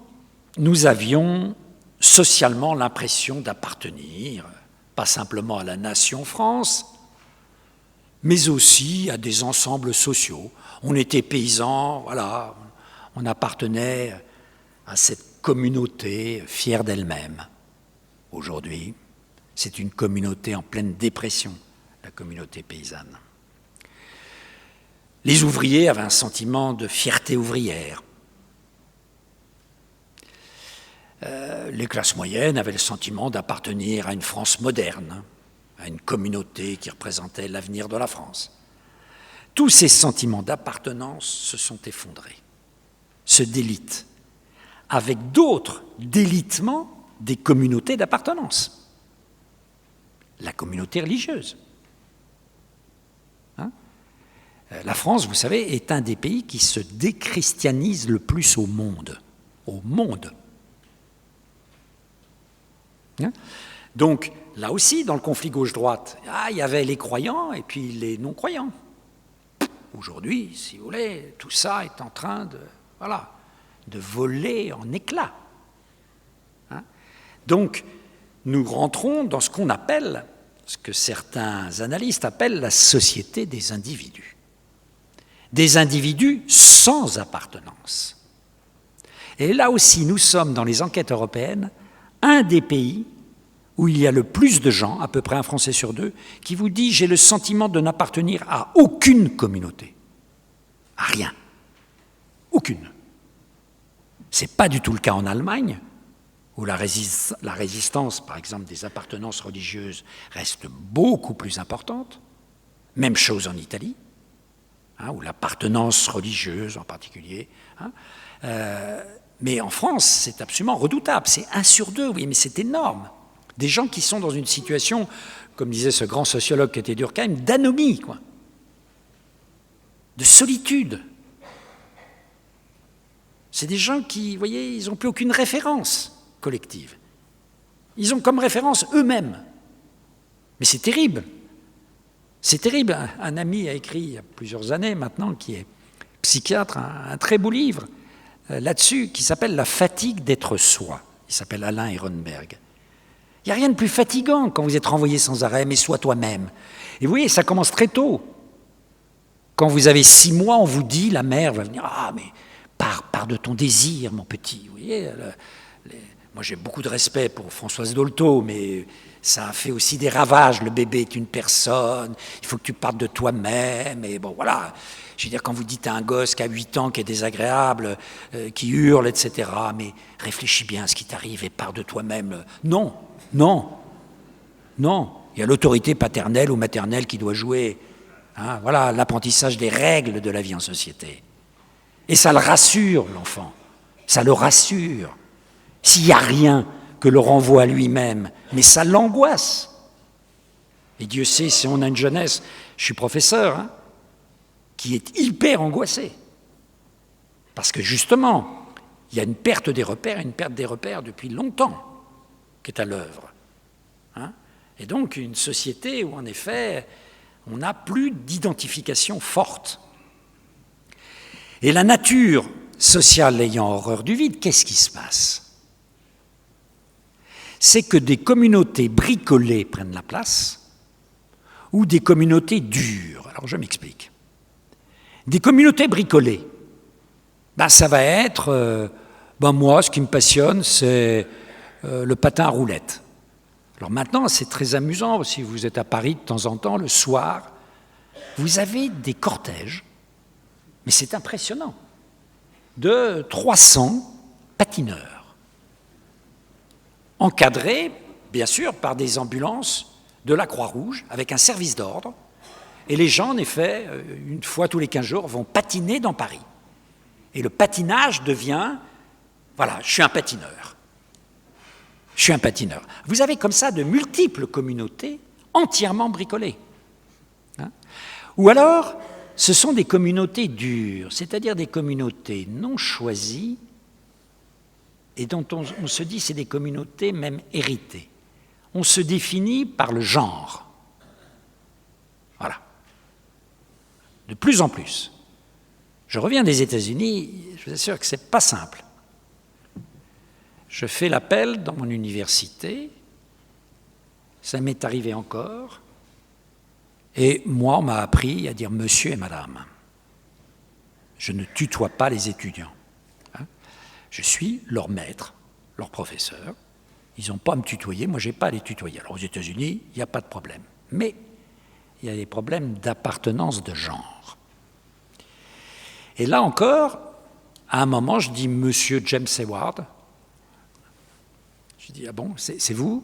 nous avions socialement l'impression d'appartenir, pas simplement à la nation France, mais aussi à des ensembles sociaux. On était paysans, voilà, on appartenait à cette communauté fière d'elle-même. Aujourd'hui, c'est une communauté en pleine dépression, la communauté paysanne. Les ouvriers avaient un sentiment de fierté ouvrière. Les classes moyennes avaient le sentiment d'appartenir à une France moderne, à une communauté qui représentait l'avenir de la France. Tous ces sentiments d'appartenance se sont effondrés, se délitent, avec d'autres délitements des communautés d'appartenance. La communauté religieuse. Hein? La France, vous savez, est un des pays qui se déchristianise le plus au monde. Au monde. Hein? Donc, là aussi, dans le conflit gauche-droite, il y avait les croyants et puis les non-croyants. Aujourd'hui, si vous voulez, tout ça est en train de voler en éclats. Hein? Donc, nous rentrons dans ce qu'on appelle, ce que certains analystes appellent la société des individus. Des individus sans appartenance. Et là aussi, nous sommes, dans les enquêtes européennes, un des pays où il y a le plus de gens, à peu près un Français sur deux, qui vous dit « j'ai le sentiment de n'appartenir à aucune communauté ». À rien. Aucune. Ce n'est pas du tout le cas en Allemagne, où la résistance, par exemple, des appartenances religieuses reste beaucoup plus importante. Même chose en Italie, où l'appartenance religieuse en particulier. Mais en France, c'est absolument redoutable. C'est 1 sur 2, oui, mais c'est énorme. Des gens qui sont dans une situation, comme disait ce grand sociologue qui était Durkheim, d'anomie, quoi. De solitude. C'est des gens qui, vous voyez, ils n'ont plus aucune référence collective. Ils ont comme référence eux-mêmes. Mais c'est terrible. C'est terrible. Un ami a écrit il y a plusieurs années maintenant, qui est psychiatre, un très beau livre là-dessus, qui s'appelle « La fatigue d'être soi ». Il s'appelle Alain Ehrenberg. Il n'y a rien de plus fatigant quand vous êtes renvoyé sans arrêt, mais sois toi-même. Et vous voyez, ça commence très tôt. Quand vous avez 6 mois, on vous dit, la mère va venir, « Ah, mais pars de ton désir, mon petit. » Vous voyez, moi j'ai beaucoup de respect pour Françoise Dolto, mais ça a fait aussi des ravages. Le bébé est une personne, il faut que tu partes de toi-même, et bon, voilà. Je veux dire, quand vous dites à un gosse qui a 8 ans, qui est désagréable, qui hurle, etc., mais réfléchis bien à ce qui t'arrive et pars de toi-même. Non, non, non. Il y a l'autorité paternelle ou maternelle qui doit jouer. Hein, voilà, l'apprentissage des règles de la vie en société. Et ça le rassure, l'enfant. Ça le rassure. S'il n'y a rien que le renvoie à lui-même, mais ça l'angoisse. Et Dieu sait si on a une jeunesse, je suis professeur, hein, qui est hyper angoissée. Parce que justement, il y a une perte des repères depuis longtemps qui est à l'œuvre. Hein. Et donc une société où, en effet, on n'a plus d'identification forte. Et la nature sociale ayant horreur du vide, qu'est-ce qui se passe? C'est que des communautés bricolées prennent la place, ou des communautés dures. Alors je m'explique. Des communautés bricolées, ça va être, moi, ce qui me passionne, c'est le patin à roulettes. Alors maintenant, c'est très amusant, si vous êtes à Paris de temps en temps, le soir, vous avez des cortèges, mais c'est impressionnant, de 300 patineurs, encadrés, bien sûr, par des ambulances de la Croix-Rouge, avec un service d'ordre, et les gens, en effet, une fois tous les 15 jours, vont patiner dans Paris. Et le patinage devient, voilà, je suis un patineur. Je suis un patineur. Vous avez comme ça de multiples communautés entièrement bricolées. Ou alors, ce sont des communautés dures, c'est-à-dire des communautés non choisies et dont on se dit c'est des communautés même héritées. On se définit par le genre. Voilà. De plus en plus. Je reviens des États-Unis, je vous assure que ce n'est pas simple. Je fais l'appel dans mon université, ça m'est arrivé encore, et moi, on m'a appris à dire monsieur et madame. Je ne tutoie pas les étudiants. Je suis leur maître, leur professeur. Ils n'ont pas à me tutoyer, moi je n'ai pas à les tutoyer. Alors aux États-Unis, il n'y a pas de problème. Mais il y a des problèmes d'appartenance de genre. Et là encore, à un moment, je dis monsieur James Hayward. Je dis, ah bon, c'est vous?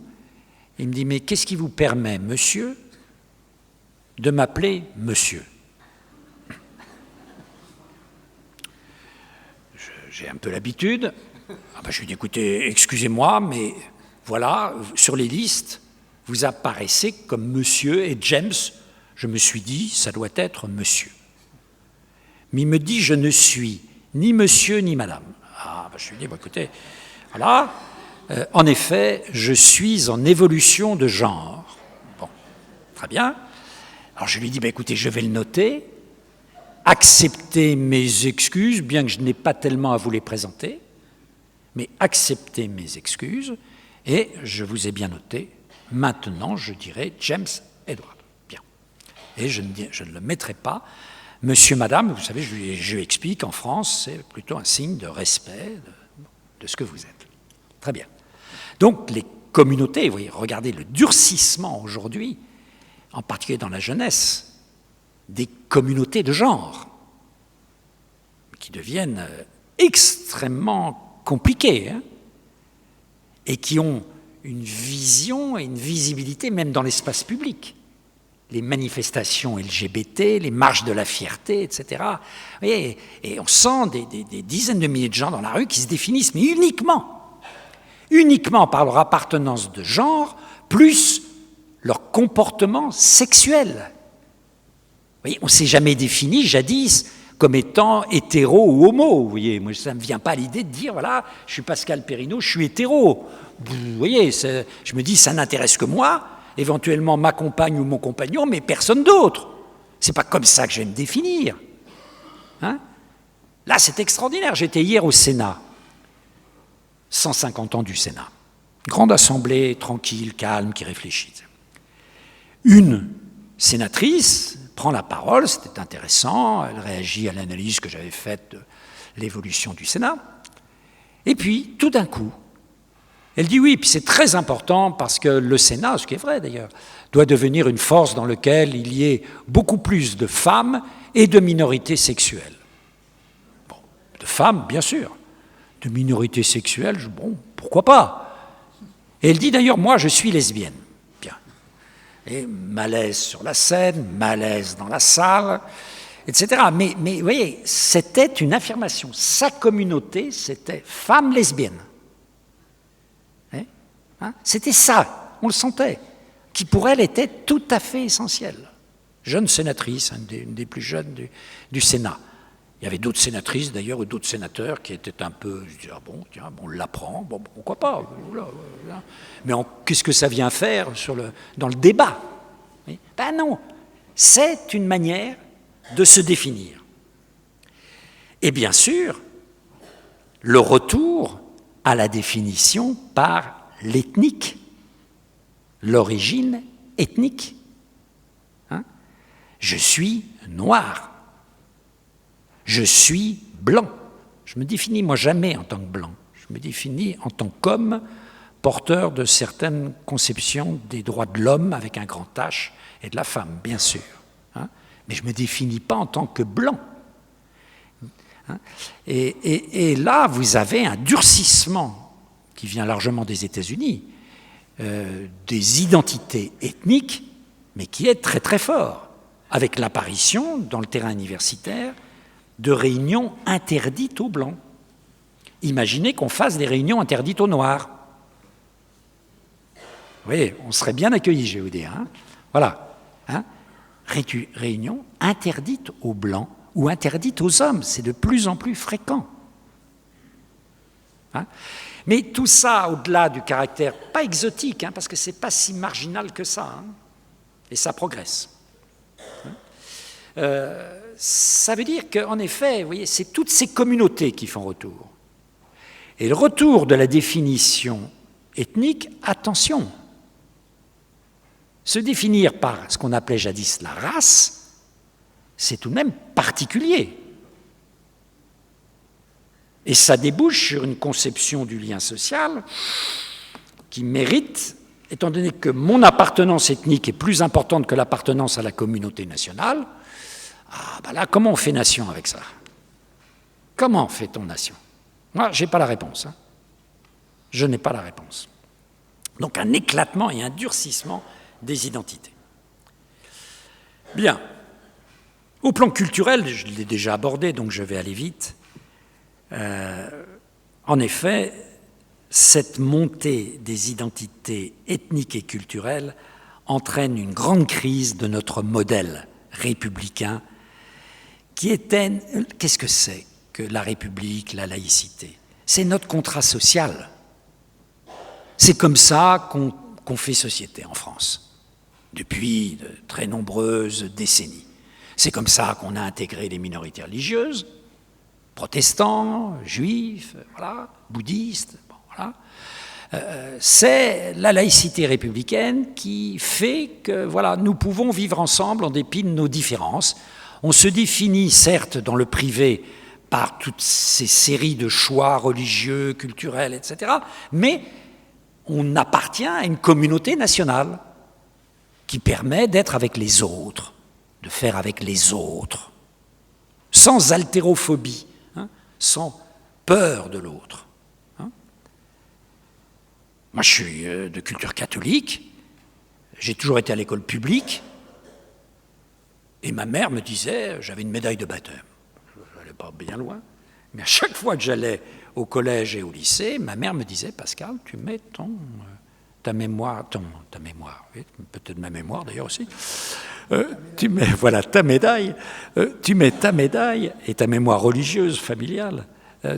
Il me dit, mais qu'est-ce qui vous permet, monsieur, de m'appeler monsieur? J'ai un peu l'habitude. Je lui dis, écoutez, excusez-moi, mais voilà, sur les listes, vous apparaissez comme monsieur et James. Je me suis dit, ça doit être monsieur. Mais il me dit, je ne suis ni monsieur ni madame. Je lui dis, écoutez, voilà, en effet, je suis en évolution de genre. Bon, très bien. Alors je lui dis, écoutez, je vais le noter, acceptez mes excuses, bien que je n'ai pas tellement à vous les présenter, mais acceptez mes excuses, et je vous ai bien noté, maintenant je dirai James Edward. Bien. Et je ne le mettrai pas. Monsieur, madame, vous savez, je lui explique, en France, c'est plutôt un signe de respect de ce que vous êtes. Très bien. Donc, les communautés, vous voyez, regardez le durcissement aujourd'hui, en particulier dans la jeunesse, des communautés de genre, qui deviennent extrêmement compliquées, et qui ont une vision et une visibilité même dans l'espace public. Les manifestations LGBT, les marches de la fierté, etc. Et on sent des dizaines de milliers de gens dans la rue qui se définissent, mais uniquement par leur appartenance de genre, plus leur comportement sexuel. Vous voyez, on ne s'est jamais défini, jadis, comme étant hétéro ou homo. Vous voyez, moi, ça ne me vient pas à l'idée de dire, voilà, je suis Pascal Perrineau, je suis hétéro. Vous voyez, je me dis, ça n'intéresse que moi, éventuellement ma compagne ou mon compagnon, mais personne d'autre. C'est pas comme ça que je vais me définir. Là, c'est extraordinaire. J'étais hier au Sénat, 150 ans du Sénat. Grande assemblée, tranquille, calme, qui réfléchit. Une sénatrice prend la parole, c'était intéressant, elle réagit à l'analyse que j'avais faite de l'évolution du Sénat. Et puis, tout d'un coup, elle dit oui, puis c'est très important parce que le Sénat, ce qui est vrai d'ailleurs, doit devenir une force dans laquelle il y ait beaucoup plus de femmes et de minorités sexuelles. Bon, de femmes, bien sûr. De minorités sexuelles, bon, pourquoi pas? Et elle dit d'ailleurs, moi je suis lesbienne. Bien. Et malaise sur la scène, malaise dans la salle, etc. Mais vous voyez, c'était une affirmation. Sa communauté, c'était femme lesbienne. C'était ça, on le sentait, qui pour elle était tout à fait essentiel. Jeune sénatrice, une des plus jeunes du Sénat. Il y avait d'autres sénatrices d'ailleurs, ou d'autres sénateurs qui étaient un peu, je disais, ah bon, tiens, bon, on l'apprend, bon, pourquoi pas. Mais qu'est-ce que ça vient faire dans le débat? Ben non, c'est une manière de se définir. Et bien sûr, le retour à la définition par l'ethnique, l'origine ethnique. Je suis noir. Je suis blanc. Je me définis, moi, jamais en tant que blanc. Je me définis en tant qu'homme porteur de certaines conceptions des droits de l'homme avec un grand H et de la femme, bien sûr. Mais je ne me définis pas en tant que blanc. Et là, vous avez un durcissement qui vient largement des États-Unis, des identités ethniques, mais qui est très très fort, avec l'apparition, dans le terrain universitaire, de réunions interdites aux Blancs. Imaginez qu'on fasse des réunions interdites aux Noirs. Oui, on serait bien accueillis, je vais vous dire. Voilà. Réunions interdites aux Blancs ou interdites aux hommes. C'est de plus en plus fréquent. Mais tout ça, au-delà du caractère, pas exotique, parce que ce n'est pas si marginal que ça, et ça progresse. Ça veut dire qu'en effet, vous voyez, c'est toutes ces communautés qui font retour. Et le retour de la définition ethnique, attention, se définir par ce qu'on appelait jadis la race, c'est tout de même particulier. Et ça débouche sur une conception du lien social qui mérite, étant donné que mon appartenance ethnique est plus importante que l'appartenance à la communauté nationale, là, comment on fait nation avec ça? Comment fait-on nation? Moi, je n'ai pas la réponse. Je n'ai pas la réponse. Donc un éclatement et un durcissement des identités. Bien. Au plan culturel, je l'ai déjà abordé, donc je vais aller vite. En effet, cette montée des identités ethniques et culturelles entraîne une grande crise de notre modèle républicain qui était... Qu'est-ce que c'est que la République, la laïcité? C'est notre contrat social. C'est comme ça qu'on fait société en France, depuis de très nombreuses décennies. C'est comme ça qu'on a intégré les minorités religieuses, protestants, juifs, voilà, bouddhistes, voilà. C'est la laïcité républicaine qui fait que voilà, nous pouvons vivre ensemble en dépit de nos différences. On se définit certes dans le privé par toutes ces séries de choix religieux, culturels, etc., mais on appartient à une communauté nationale qui permet d'être avec les autres, de faire avec les autres, sans haltérophobie, sans peur de l'autre. Moi, je suis de culture catholique, j'ai toujours été à l'école publique, et ma mère me disait, j'avais une médaille de baptême. Je n'allais pas bien loin, mais à chaque fois que j'allais au collège et au lycée, ma mère me disait, Pascal, tu mets ta mémoire, oui, peut-être ma mémoire d'ailleurs aussi, tu mets, voilà, ta médaille, tu mets ta médaille et ta mémoire religieuse, familiale,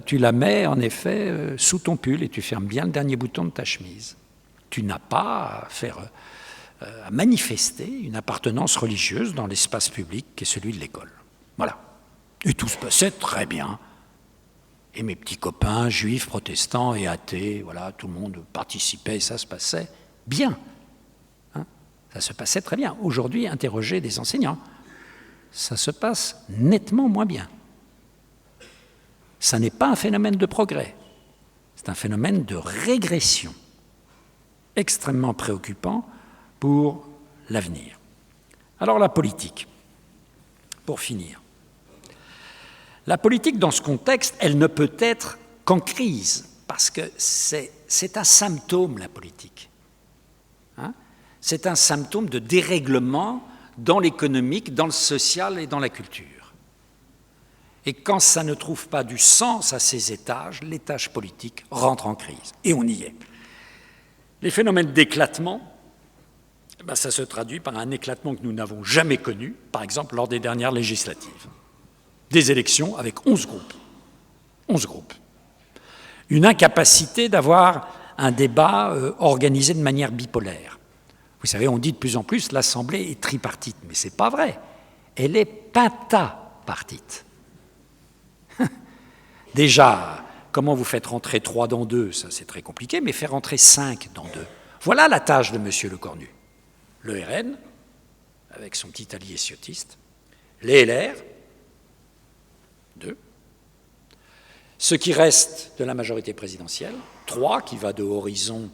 tu la mets en effet sous ton pull et tu fermes bien le dernier bouton de ta chemise. Tu n'as pas à manifester une appartenance religieuse dans l'espace public qui est celui de l'école. Voilà. Et tout se passait très bien. Et mes petits copains juifs, protestants et athées, voilà, tout le monde participait et ça se passait bien. Ça se passait très bien. Aujourd'hui, interroger des enseignants, ça se passe nettement moins bien. Ça n'est pas un phénomène de progrès, c'est un phénomène de régression extrêmement préoccupant pour l'avenir. Alors la politique, pour finir. La politique, dans ce contexte, elle ne peut être qu'en crise, parce que c'est un symptôme, la politique. C'est un symptôme de dérèglement dans l'économique, dans le social et dans la culture. Et quand ça ne trouve pas du sens à ces étages, l'étage politique rentre en crise. Et on y est. Les phénomènes d'éclatement, ça se traduit par un éclatement que nous n'avons jamais connu, par exemple lors des dernières législatives. des élections avec 11 groupes. 11 groupes. Une incapacité d'avoir un débat organisé de manière bipolaire. Vous savez, on dit de plus en plus l'Assemblée est tripartite, mais ce n'est pas vrai. Elle est pentapartite. Déjà, comment vous faites rentrer 3 dans 2, ça c'est très compliqué, mais faire rentrer 5 dans 2. Voilà la tâche de M. Lecornu. Le RN, avec son petit allié ciotiste, les LR, 2, ce qui reste de la majorité présidentielle, 3, qui va de Horizon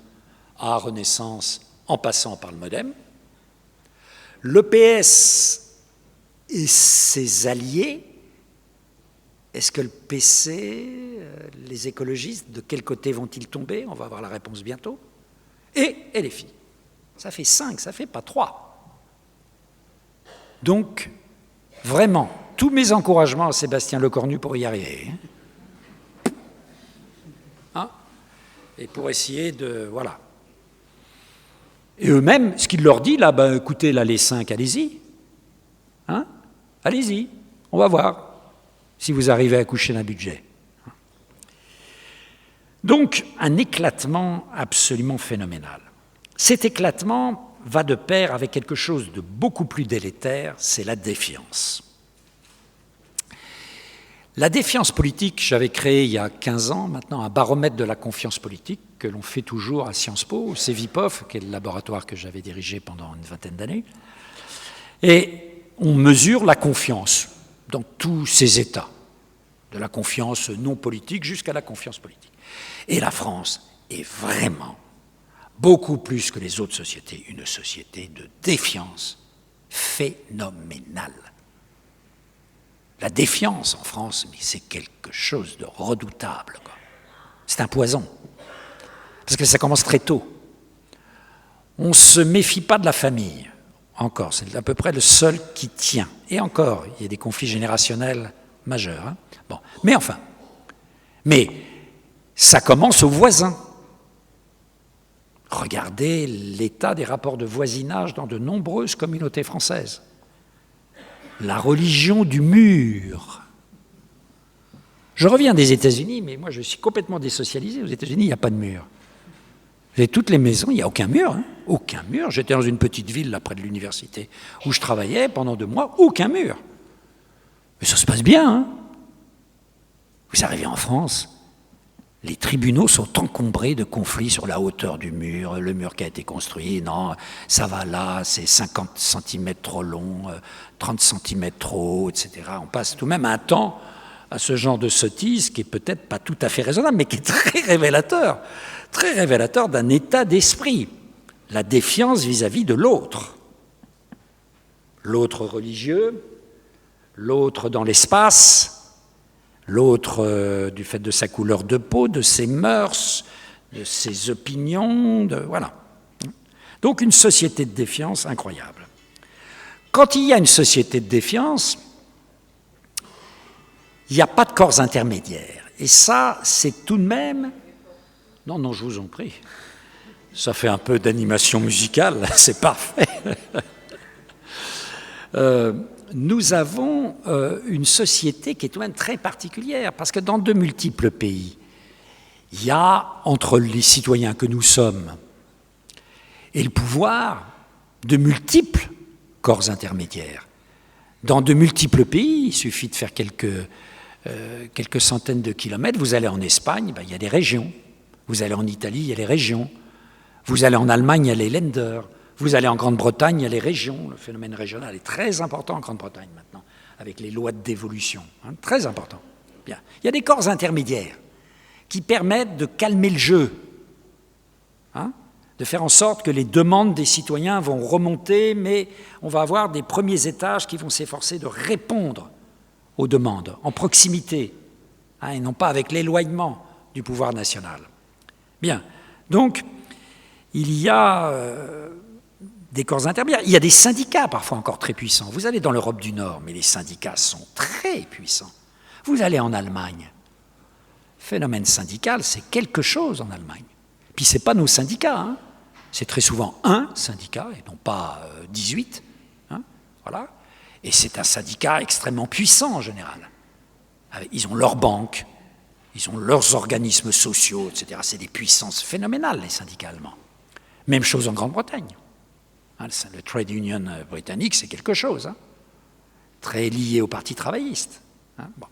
à Renaissance en passant par le MoDem, le PS et ses alliés. Est-ce que le PC, les écologistes, de quel côté vont-ils tomber? On va avoir la réponse bientôt. Et LFI. Ça fait 5, ça fait pas 3. Donc, vraiment, tous mes encouragements à Sébastien Lecornu pour y arriver. Hein? Et pour essayer de... Voilà. Et eux-mêmes, ce qu'il leur dit, là, ben, écoutez, là, les 5, allez-y. Hein? Allez-y, on va voir si vous arrivez à accoucher d'un budget. Donc, un éclatement absolument phénoménal. Cet éclatement va de pair avec quelque chose de beaucoup plus délétère, c'est la défiance. La défiance politique, j'avais créé il y a 15 ans maintenant un baromètre de la confiance politique que l'on fait toujours à Sciences Po, au CEVIPOF, qui est le laboratoire que j'avais dirigé pendant une vingtaine d'années. Et on mesure la confiance dans tous ces états, de la confiance non politique jusqu'à la confiance politique. Et la France est vraiment, beaucoup plus que les autres sociétés, une société de défiance phénoménale. La défiance en France, mais c'est quelque chose de redoutable, quoi. C'est un poison, parce que ça commence très tôt. On ne se méfie pas de la famille, encore, c'est à peu près le seul qui tient. Et encore, il y a des conflits générationnels majeurs. Hein. Bon. Mais enfin, ça commence aux voisins. Regardez l'état des rapports de voisinage dans de nombreuses communautés françaises. La religion du mur. Je reviens des États-Unis, mais moi je suis complètement désocialisé. Aux États-Unis, il n'y a pas de mur. Vous avez toutes les maisons, il n'y a aucun mur. Hein. Aucun mur. J'étais dans une petite ville là près de l'université où je travaillais pendant 2 mois, aucun mur. Mais ça se passe bien. Hein. Vous arrivez en France, les tribunaux sont encombrés de conflits sur la hauteur du mur, le mur qui a été construit, non, ça va là, c'est 50 cm trop long, 30 cm trop haut, etc. On passe tout de même un temps à ce genre de sottise qui est peut-être pas tout à fait raisonnable, mais qui est très révélateur d'un état d'esprit, la défiance vis-à-vis de l'autre. L'autre religieux, l'autre dans l'espace, l'autre du fait de sa couleur de peau, de ses mœurs, de ses opinions, voilà. Donc une société de défiance incroyable. Quand il y a une société de défiance, il n'y a pas de corps intermédiaires. Et ça, c'est tout de même... Non, je vous en prie. Ça fait un peu d'animation musicale, c'est parfait. Nous avons une société qui est tout de même très particulière, parce que dans de multiples pays, il y a, entre les citoyens que nous sommes et le pouvoir, de multiples corps intermédiaires. Dans de multiples pays, il suffit de faire quelques centaines de kilomètres, vous allez en Espagne, il y a des régions. Vous allez en Italie, il y a les régions. Vous allez en Allemagne, il y a les Länder. Vous allez en Grande-Bretagne, il y a les régions. Le phénomène régional est très important en Grande-Bretagne maintenant, avec les lois de dévolution. Hein, très important. Bien. Il y a des corps intermédiaires qui permettent de calmer le jeu, hein, de faire en sorte que les demandes des citoyens vont remonter, mais on va avoir des premiers étages qui vont s'efforcer de répondre aux demandes, en proximité, hein, et non pas avec l'éloignement du pouvoir national. Bien, donc, il y a des corps intermédiaires. Il y a des syndicats parfois encore très puissants. Vous allez dans l'Europe du Nord, mais les syndicats sont très puissants. Vous allez en Allemagne. Phénomène syndical, c'est quelque chose en Allemagne. Puis ce n'est pas nos syndicats. Hein. C'est très souvent un syndicat, et non pas 18. Hein, voilà. Et c'est un syndicat extrêmement puissant en général. Ils ont leurs banques, ils ont leurs organismes sociaux, etc. C'est des puissances phénoménales, les syndicats allemands. Même chose en Grande-Bretagne. Le trade union britannique, c'est quelque chose, hein, très lié au Parti travailliste. Hein, bon.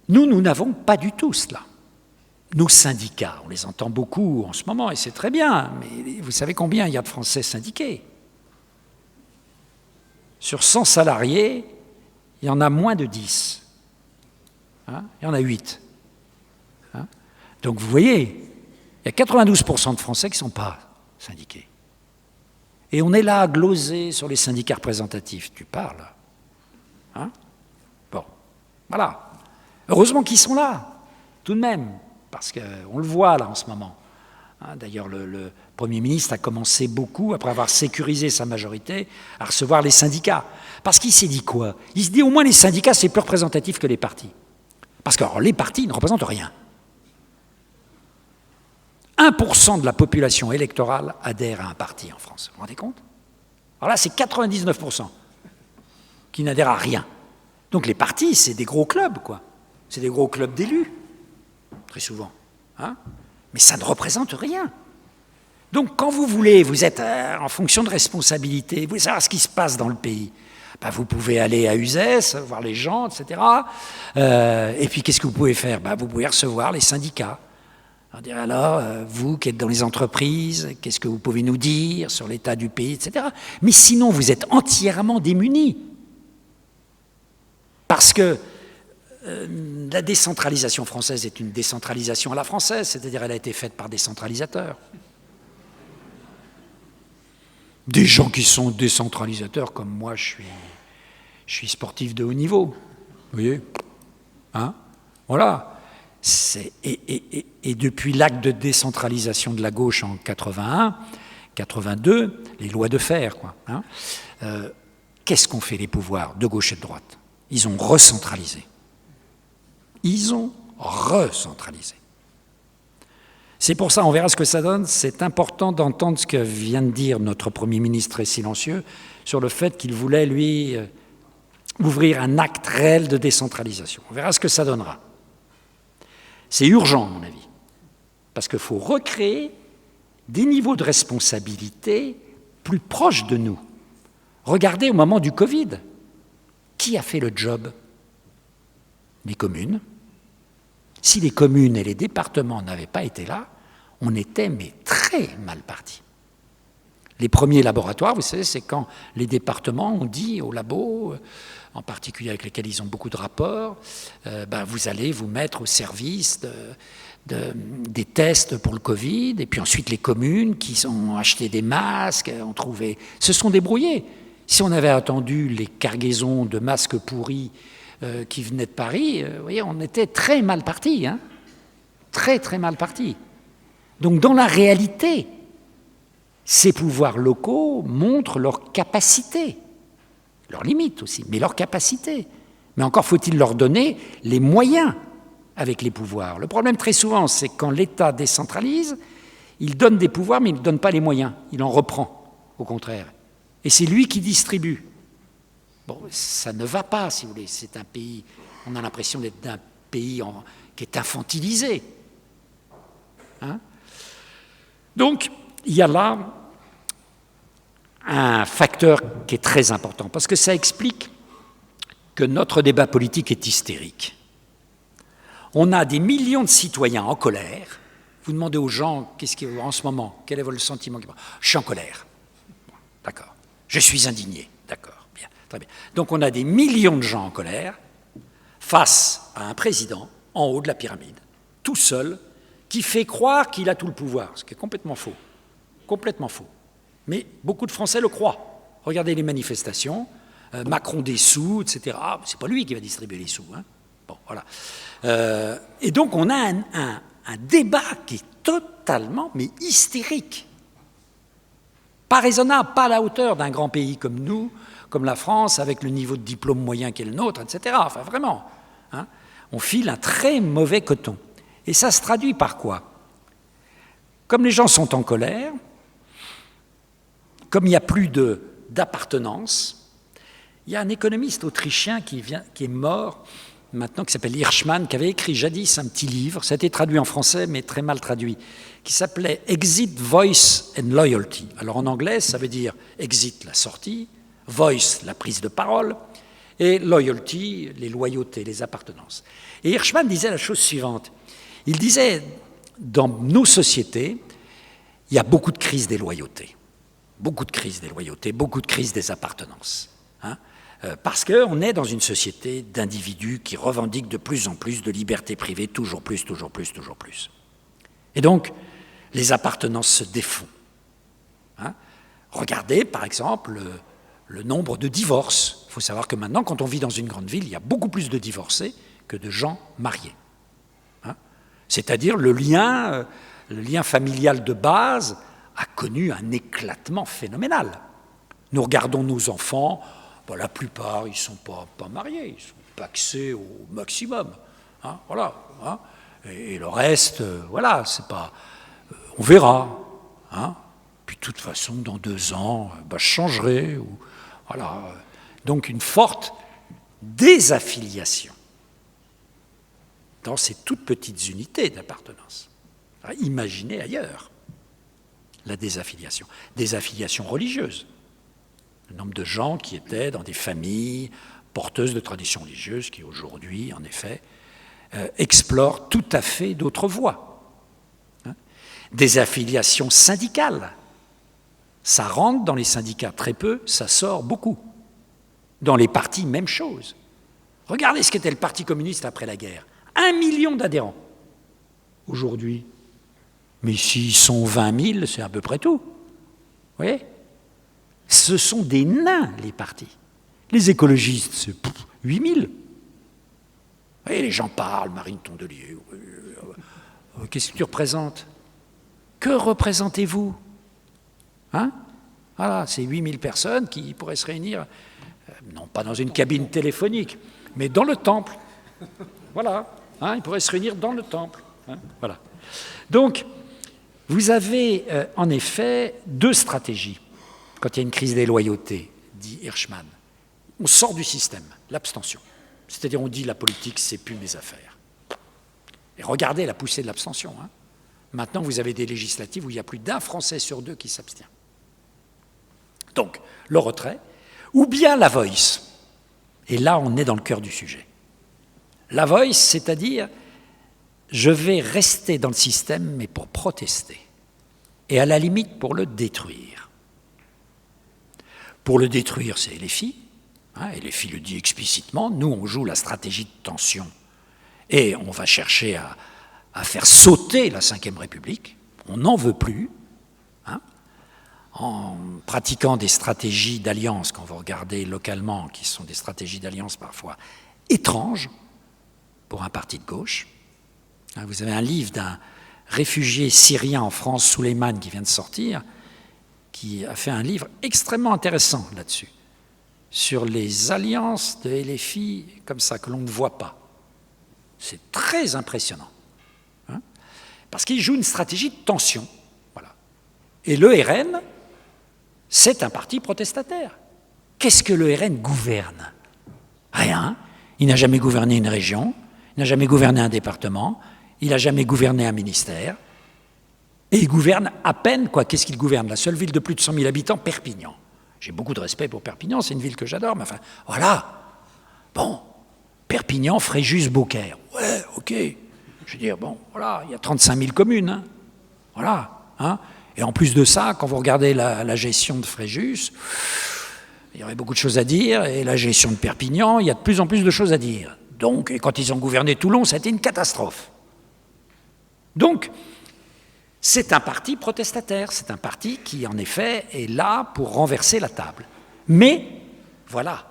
Nous n'avons pas du tout cela. Nos syndicats, on les entend beaucoup en ce moment, et c'est très bien, mais vous savez combien il y a de Français syndiqués? Sur 100 salariés, il y en a moins de 10. Hein, il y en a 8. Hein, donc vous voyez, il y a 92% de Français qui ne sont pas syndiqués. Et on est là à gloser sur les syndicats représentatifs. Tu parles. Hein? Bon, voilà. Heureusement qu'ils sont là, tout de même, parce qu'on le voit là en ce moment. Hein, d'ailleurs, le Premier ministre a commencé beaucoup, après avoir sécurisé sa majorité, à recevoir les syndicats. Parce qu'il s'est dit quoi? Il se dit au moins les syndicats, c'est plus représentatif que les partis. Parce que alors, les partis ne représentent rien. 1% de la population électorale adhère à un parti en France. Vous vous rendez compte? Alors là, c'est 99% qui n'adhèrent à rien. Donc les partis, c'est des gros clubs, quoi. C'est des gros clubs d'élus, très souvent. Hein, mais ça ne représente rien. Donc quand vous voulez, vous êtes en fonction de responsabilité, vous voulez savoir ce qui se passe dans le pays, ben, vous pouvez aller à Uzès, voir les gens, etc. Et puis qu'est-ce que vous pouvez faire? Ben, vous pouvez recevoir les syndicats. Alors, vous qui êtes dans les entreprises, qu'est-ce que vous pouvez nous dire sur l'état du pays, etc. Mais sinon, vous êtes entièrement démunis. Parce que la décentralisation française est une décentralisation à la française, c'est-à-dire elle a été faite par des centralisateurs. Des gens qui sont décentralisateurs, comme moi, je suis sportif de haut niveau. Vous voyez? Hein? Voilà. Et depuis l'acte de décentralisation de la gauche en 81, 82, les lois de fer, quoi. Hein, qu'est-ce qu'ont fait les pouvoirs de gauche et de droite? Ils ont recentralisé. Ils ont recentralisé. C'est pour ça, on verra ce que ça donne. C'est important d'entendre ce que vient de dire notre Premier ministre très silencieux sur le fait qu'il voulait, lui, ouvrir un acte réel de décentralisation. On verra ce que ça donnera. C'est urgent, à mon avis, parce qu'il faut recréer des niveaux de responsabilité plus proches de nous. Regardez au moment du Covid, qui a fait le job? Les communes. Si les communes et les départements n'avaient pas été là, on était mais très mal partis. Les premiers laboratoires, vous savez, c'est quand les départements ont dit aux labos, en particulier avec lesquels ils ont beaucoup de rapports, vous allez vous mettre au service des tests pour le Covid, et puis ensuite les communes qui ont acheté des masques, se sont débrouillées. Si on avait attendu les cargaisons de masques pourris qui venaient de Paris, vous voyez, on était très mal partis, hein, très très mal partis. Donc dans la réalité, ces pouvoirs locaux montrent leur capacité, leurs limites aussi, mais leur capacité. Mais encore faut-il leur donner les moyens avec les pouvoirs. Le problème très souvent, c'est quand l'État décentralise, il donne des pouvoirs, mais il ne donne pas les moyens. Il en reprend, au contraire. Et c'est lui qui distribue. Bon, ça ne va pas, si vous voulez. C'est un pays, on a l'impression d'être d'un pays qui est infantilisé. Hein? Donc, il y a là un facteur qui est très important, parce que ça explique que notre débat politique est hystérique. On a des millions de citoyens en colère. Vous demandez aux gens, en ce moment, quel est votre sentiment? Je suis en colère. Bon, d'accord. Je suis indigné. D'accord. Bien. Très bien. Donc on a des millions de gens en colère face à un président en haut de la pyramide, tout seul, qui fait croire qu'il a tout le pouvoir, ce qui est complètement faux. Complètement faux. Mais beaucoup de Français le croient. Regardez les manifestations, Macron des sous, etc. Ah, c'est pas lui qui va distribuer les sous. Hein. Bon, voilà. Et donc on a un débat qui est totalement, mais hystérique. Pas raisonnable, pas à la hauteur d'un grand pays comme nous, comme la France, avec le niveau de diplôme moyen qui est le nôtre, etc. Enfin, vraiment. Hein, on file un très mauvais coton. Et ça se traduit par quoi? Comme les gens sont en colère, comme il n'y a plus d'appartenance, il y a un économiste autrichien qui est mort, maintenant, qui s'appelle Hirschman, qui avait écrit jadis un petit livre, ça a été traduit en français, mais très mal traduit, qui s'appelait Exit, Voice and Loyalty. Alors en anglais, ça veut dire exit, la sortie, voice, la prise de parole, et loyalty, les loyautés, les appartenances. Et Hirschman disait la chose suivante. Il disait, dans nos sociétés, il y a beaucoup de crises des loyautés, beaucoup de crises des loyautés, beaucoup de crises des appartenances. Hein, parce qu'on est dans une société d'individus qui revendiquent de plus en plus de liberté privée, toujours plus, toujours plus, toujours plus. Et donc, les appartenances se défont. Hein, regardez, par exemple, le nombre de divorces. Il faut savoir que maintenant, quand on vit dans une grande ville, il y a beaucoup plus de divorcés que de gens mariés. Hein, c'est-à-dire le lien familial de base a connu un éclatement phénoménal. Nous regardons nos enfants, bon, la plupart, ils ne sont pas mariés, ils sont paxés au maximum. Hein, voilà. Hein, et le reste, voilà, c'est pas... on verra. Hein, puis de toute façon, dans 2 ans, je changerai. Ou, voilà. Donc une forte désaffiliation dans ces toutes petites unités d'appartenance. Imaginez ailleurs la désaffiliation. Désaffiliation religieuse. Le nombre de gens qui étaient dans des familles porteuses de traditions religieuses qui aujourd'hui, en effet, explorent tout à fait d'autres voies. Hein, désaffiliation syndicale. Ça rentre dans les syndicats très peu, ça sort beaucoup. Dans les partis, même chose. Regardez ce qu'était le Parti communiste après la guerre. 1 million d'adhérents. Aujourd'hui, mais s'ils sont 20 000, c'est à peu près tout. Vous voyez ? Ce sont des nains, les partis. Les écologistes, c'est 8 000. Vous voyez, les gens parlent, Marine Tondelier. Qu'est-ce que tu représentes ? Que représentez-vous ? Hein ? Voilà, c'est 8 000 personnes qui pourraient se réunir, non pas dans une cabine téléphonique, mais dans le temple. Voilà, hein, ils pourraient se réunir dans le temple. Hein, voilà. Donc, vous avez en effet 2 stratégies quand il y a une crise des loyautés, dit Hirschman. On sort du système, l'abstention. C'est-à-dire on dit la politique, c'est plus mes affaires. Et regardez la poussée de l'abstention. Hein. Maintenant, vous avez des législatives où il y a plus d'1 Français sur 2 qui s'abstient. Donc, le retrait, ou bien la voice. Et là, on est dans le cœur du sujet. La voice, c'est-à-dire, je vais rester dans le système, mais pour protester. Et à la limite, pour le détruire. Pour le détruire, c'est LFI. Hein, LFI le dit explicitement. Nous, on joue la stratégie de tension. Et on va chercher à faire sauter la Ve République. On n'en veut plus. Hein, en pratiquant des stratégies d'alliance, quand vous regardez localement, qui sont des stratégies d'alliance parfois étranges pour un parti de gauche. Vous avez un livre d'un réfugié syrien en France, Souleymane, qui vient de sortir, qui a fait un livre extrêmement intéressant là-dessus, sur les alliances de LFI comme ça, que l'on ne voit pas. C'est très impressionnant. Hein, parce qu'il joue une stratégie de tension. Voilà. Et le RN, c'est un parti protestataire. Qu'est-ce que le RN gouverne ? Rien. Il n'a jamais gouverné une région, il n'a jamais gouverné un département, il n'a jamais gouverné un ministère, et il gouverne à peine, quoi. Qu'est-ce qu'il gouverne ? La seule ville de plus de 100 000 habitants, Perpignan. J'ai beaucoup de respect pour Perpignan, c'est une ville que j'adore, mais enfin, voilà. Bon, Perpignan, Fréjus, Beaucaire. Ouais, ok. Je veux dire, bon, voilà, il y a 35 000 communes, hein. Voilà. Hein. Et en plus de ça, quand vous regardez la gestion de Fréjus, il y aurait beaucoup de choses à dire, et la gestion de Perpignan, il y a de plus en plus de choses à dire. Donc, et quand ils ont gouverné Toulon, ça a été une catastrophe. Donc, c'est un parti protestataire, c'est un parti qui, en effet, est là pour renverser la table. Mais, voilà,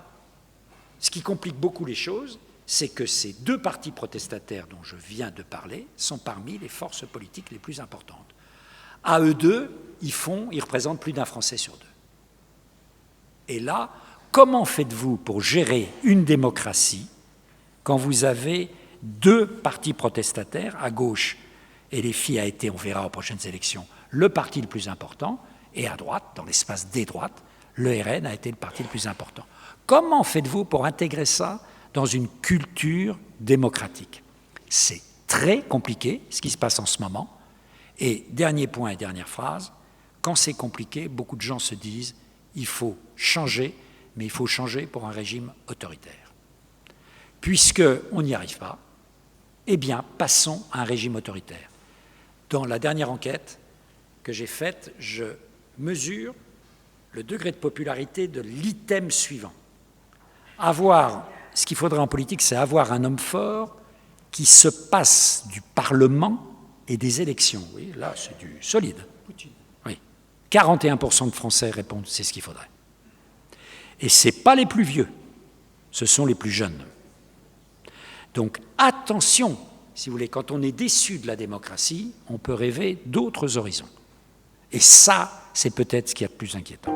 ce qui complique beaucoup les choses, c'est que ces 2 partis protestataires dont je viens de parler sont parmi les forces politiques les plus importantes. À eux 2, ils représentent plus d'1 Français sur 2. Et là, comment faites-vous pour gérer une démocratie quand vous avez 2 partis protestataires, à gauche, et LFI a été, on verra aux prochaines élections, le parti le plus important, et à droite, dans l'espace des droites, le RN a été le parti le plus important. Comment faites-vous pour intégrer ça dans une culture démocratique. C'est très compliqué, ce qui se passe en ce moment. Et dernier point et dernière phrase, quand c'est compliqué, beaucoup de gens se disent « il faut changer, mais il faut changer pour un régime autoritaire ». Puisqu'on n'y arrive pas, eh bien, passons à un régime autoritaire. Dans la dernière enquête que j'ai faite, je mesure le degré de popularité de l'item suivant. Ce qu'il faudrait en politique, c'est avoir un homme fort qui se passe du Parlement et des élections. Oui, là, c'est du solide. Oui. 41% de Français répondent, c'est ce qu'il faudrait. Et ce n'est pas les plus vieux, ce sont les plus jeunes. Donc attention, si vous voulez, quand on est déçu de la démocratie, on peut rêver d'autres horizons. Et ça, c'est peut-être ce qui est le plus inquiétant.